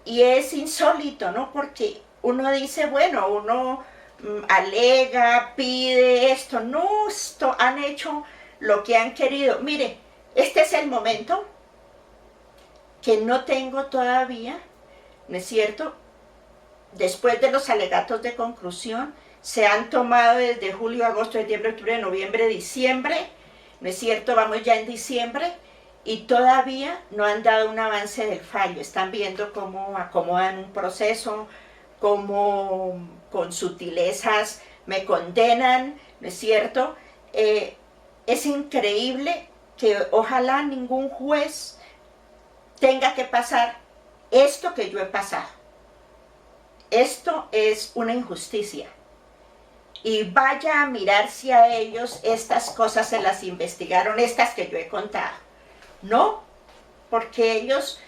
es insólito, ¿no? Porque uno dice, bueno, uno alega, pide esto. No, han hecho lo que han querido. Mire, este es el momento que no tengo todavía, ¿no es cierto? Después de los alegatos de conclusión, se han tomado desde julio, agosto, septiembre, octubre, noviembre, diciembre, ¿no es cierto? Vamos ya en diciembre y todavía no han dado un avance del fallo. Están viendo cómo acomodan un proceso, cómo con sutilezas me condenan, ¿no es cierto? Es increíble que ojalá ningún juez tenga que pasar esto que yo he pasado. Esto es una injusticia. Y vaya a mirar si a ellos estas cosas se las investigaron, estas que yo he contado. No, porque ellos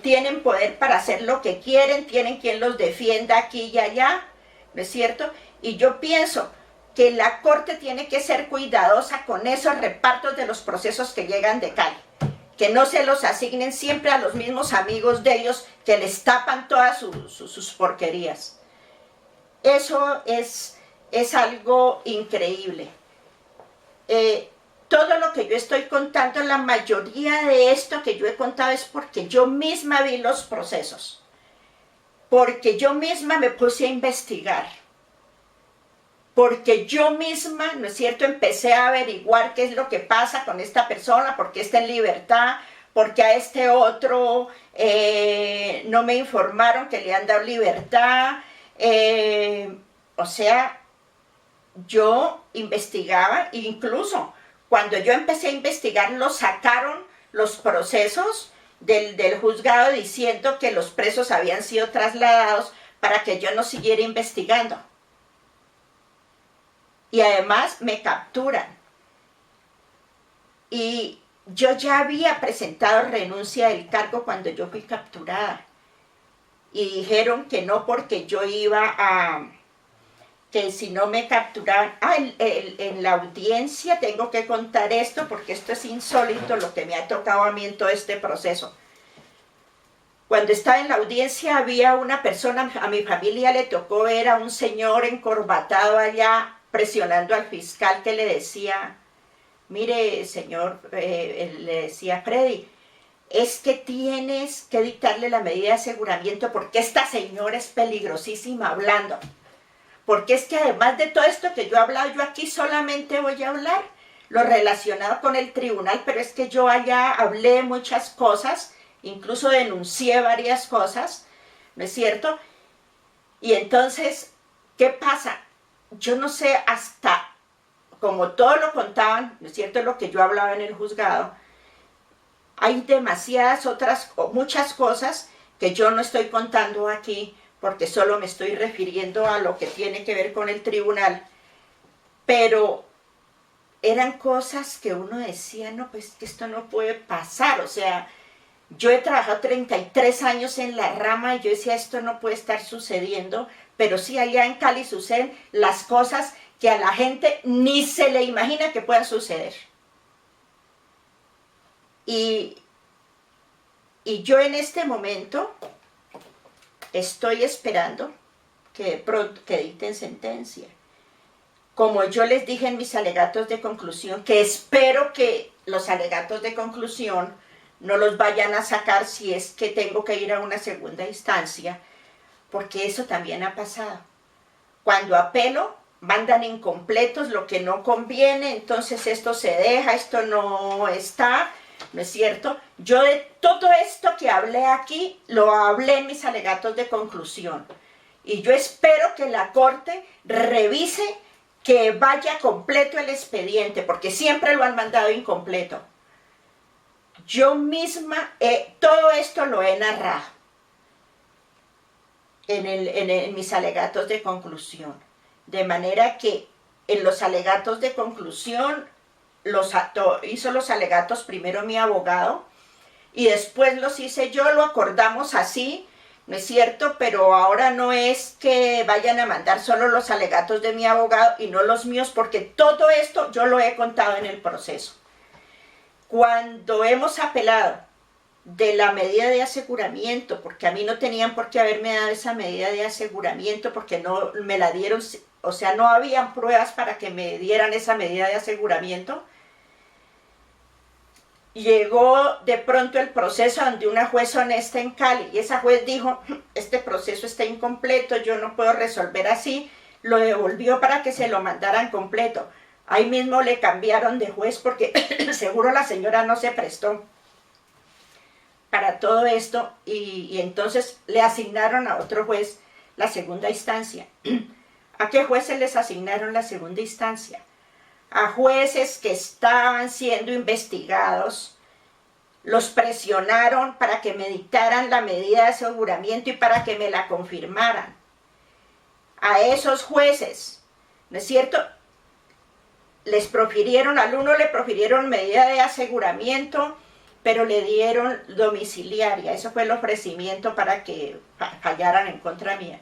tienen poder para hacer lo que quieren, tienen quien los defienda aquí y allá, ¿no es cierto? Y yo pienso que la Corte tiene que ser cuidadosa con esos repartos de los procesos que llegan de Cali, que no se los asignen siempre a los mismos amigos de ellos que les tapan todas sus porquerías. Eso es algo increíble. Todo lo que yo estoy contando, la mayoría de esto que yo he contado es porque yo misma vi los procesos, porque yo misma me puse a investigar, porque yo misma, ¿no es cierto?, empecé a averiguar qué es lo que pasa con esta persona, por qué está en libertad, porque a este otro no me informaron que le han dado libertad. O sea, yo investigaba, incluso cuando yo empecé a investigar, lo sacaron los procesos del juzgado diciendo que los presos habían sido trasladados para que yo no siguiera investigando. Y además me capturan. Y yo ya había presentado renuncia del cargo cuando yo fui capturada. Y dijeron que no, porque yo iba a... que si no me capturaban... en la audiencia tengo que contar esto, porque esto es insólito lo que me ha tocado a mí en todo este proceso. Cuando estaba en la audiencia había una persona, a mi familia le tocó ver a un señor encorbatado allá presionando al fiscal, que le decía, mire señor, le decía, Freddy, es que tienes que dictarle la medida de aseguramiento porque esta señora es peligrosísima hablando. Porque es que además de todo esto que yo he hablado, yo aquí solamente voy a hablar lo relacionado con el tribunal, pero es que yo allá hablé muchas cosas, incluso denuncié varias cosas, ¿no es cierto? Y entonces, ¿qué pasa? Yo no sé, hasta como todo lo contaban, ¿no es cierto?, lo que yo hablaba en el juzgado, hay demasiadas otras, muchas cosas que yo no estoy contando aquí, porque solo me estoy refiriendo a lo que tiene que ver con el tribunal, pero eran cosas que uno decía, no, pues que esto no puede pasar. O sea, yo he trabajado 33 años en la rama y yo decía, esto no puede estar sucediendo, pero sí, allá en Cali suceden las cosas que a la gente ni se le imagina que puedan suceder. Y yo en este momento estoy esperando que dicten sentencia. Como yo les dije en mis alegatos de conclusión, que espero que los alegatos de conclusión no los vayan a sacar si es que tengo que ir a una segunda instancia, porque eso también ha pasado. Cuando apelo, mandan incompletos lo que no conviene, entonces esto se deja, esto no está, ¿no es cierto? Yo de todo esto que hablé aquí, lo hablé en mis alegatos de conclusión. Y yo espero que la Corte revise que vaya completo el expediente, porque siempre lo han mandado incompleto. Yo misma, todo esto lo he narrado en mis alegatos de conclusión. De manera que en los alegatos de conclusión, hizo los alegatos primero mi abogado y después los hice yo, lo acordamos así, ¿no es cierto? Pero ahora no es que vayan a mandar solo los alegatos de mi abogado y no los míos, porque todo esto yo lo he contado en el proceso. Cuando hemos apelado de la medida de aseguramiento, porque a mí no tenían por qué haberme dado esa medida de aseguramiento, porque no me la dieron, o sea, no habían pruebas para que me dieran esa medida de aseguramiento. llegó de pronto el proceso ante una juez honesta en Cali y esa juez dijo, este proceso está incompleto, yo no puedo resolver así, lo devolvió para que se lo mandaran completo. Ahí mismo le cambiaron de juez porque seguro la señora no se prestó para todo esto y entonces le asignaron a otro juez la segunda instancia. ¿A qué jueces les asignaron la segunda instancia? A jueces que estaban siendo investigados, los presionaron para que me dictaran la medida de aseguramiento y para que me la confirmaran. A esos jueces, ¿no es cierto?, les profirieron, al uno le profirieron medida de aseguramiento, pero le dieron domiciliaria. Eso fue el ofrecimiento para que fallaran en contra mía.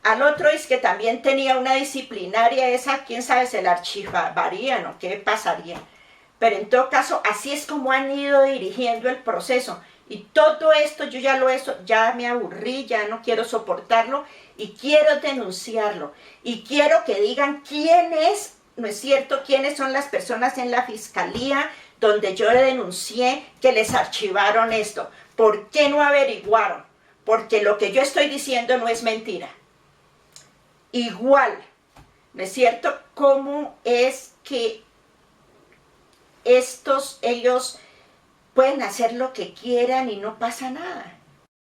Al otro es que también tenía una disciplinaria, esa quién sabe se la archivarían o qué pasaría. Pero en todo caso, así es como han ido dirigiendo el proceso. Y todo esto yo ya me aburrí, ya no quiero soportarlo y quiero denunciarlo. Y quiero que digan quién es, ¿no es cierto?, quiénes son las personas en la fiscalía donde yo denuncié que les archivaron esto. ¿Por qué no averiguaron? Porque lo que yo estoy diciendo no es mentira. Igual, ¿no es cierto?, cómo es que ellos pueden hacer lo que quieran y no pasa nada.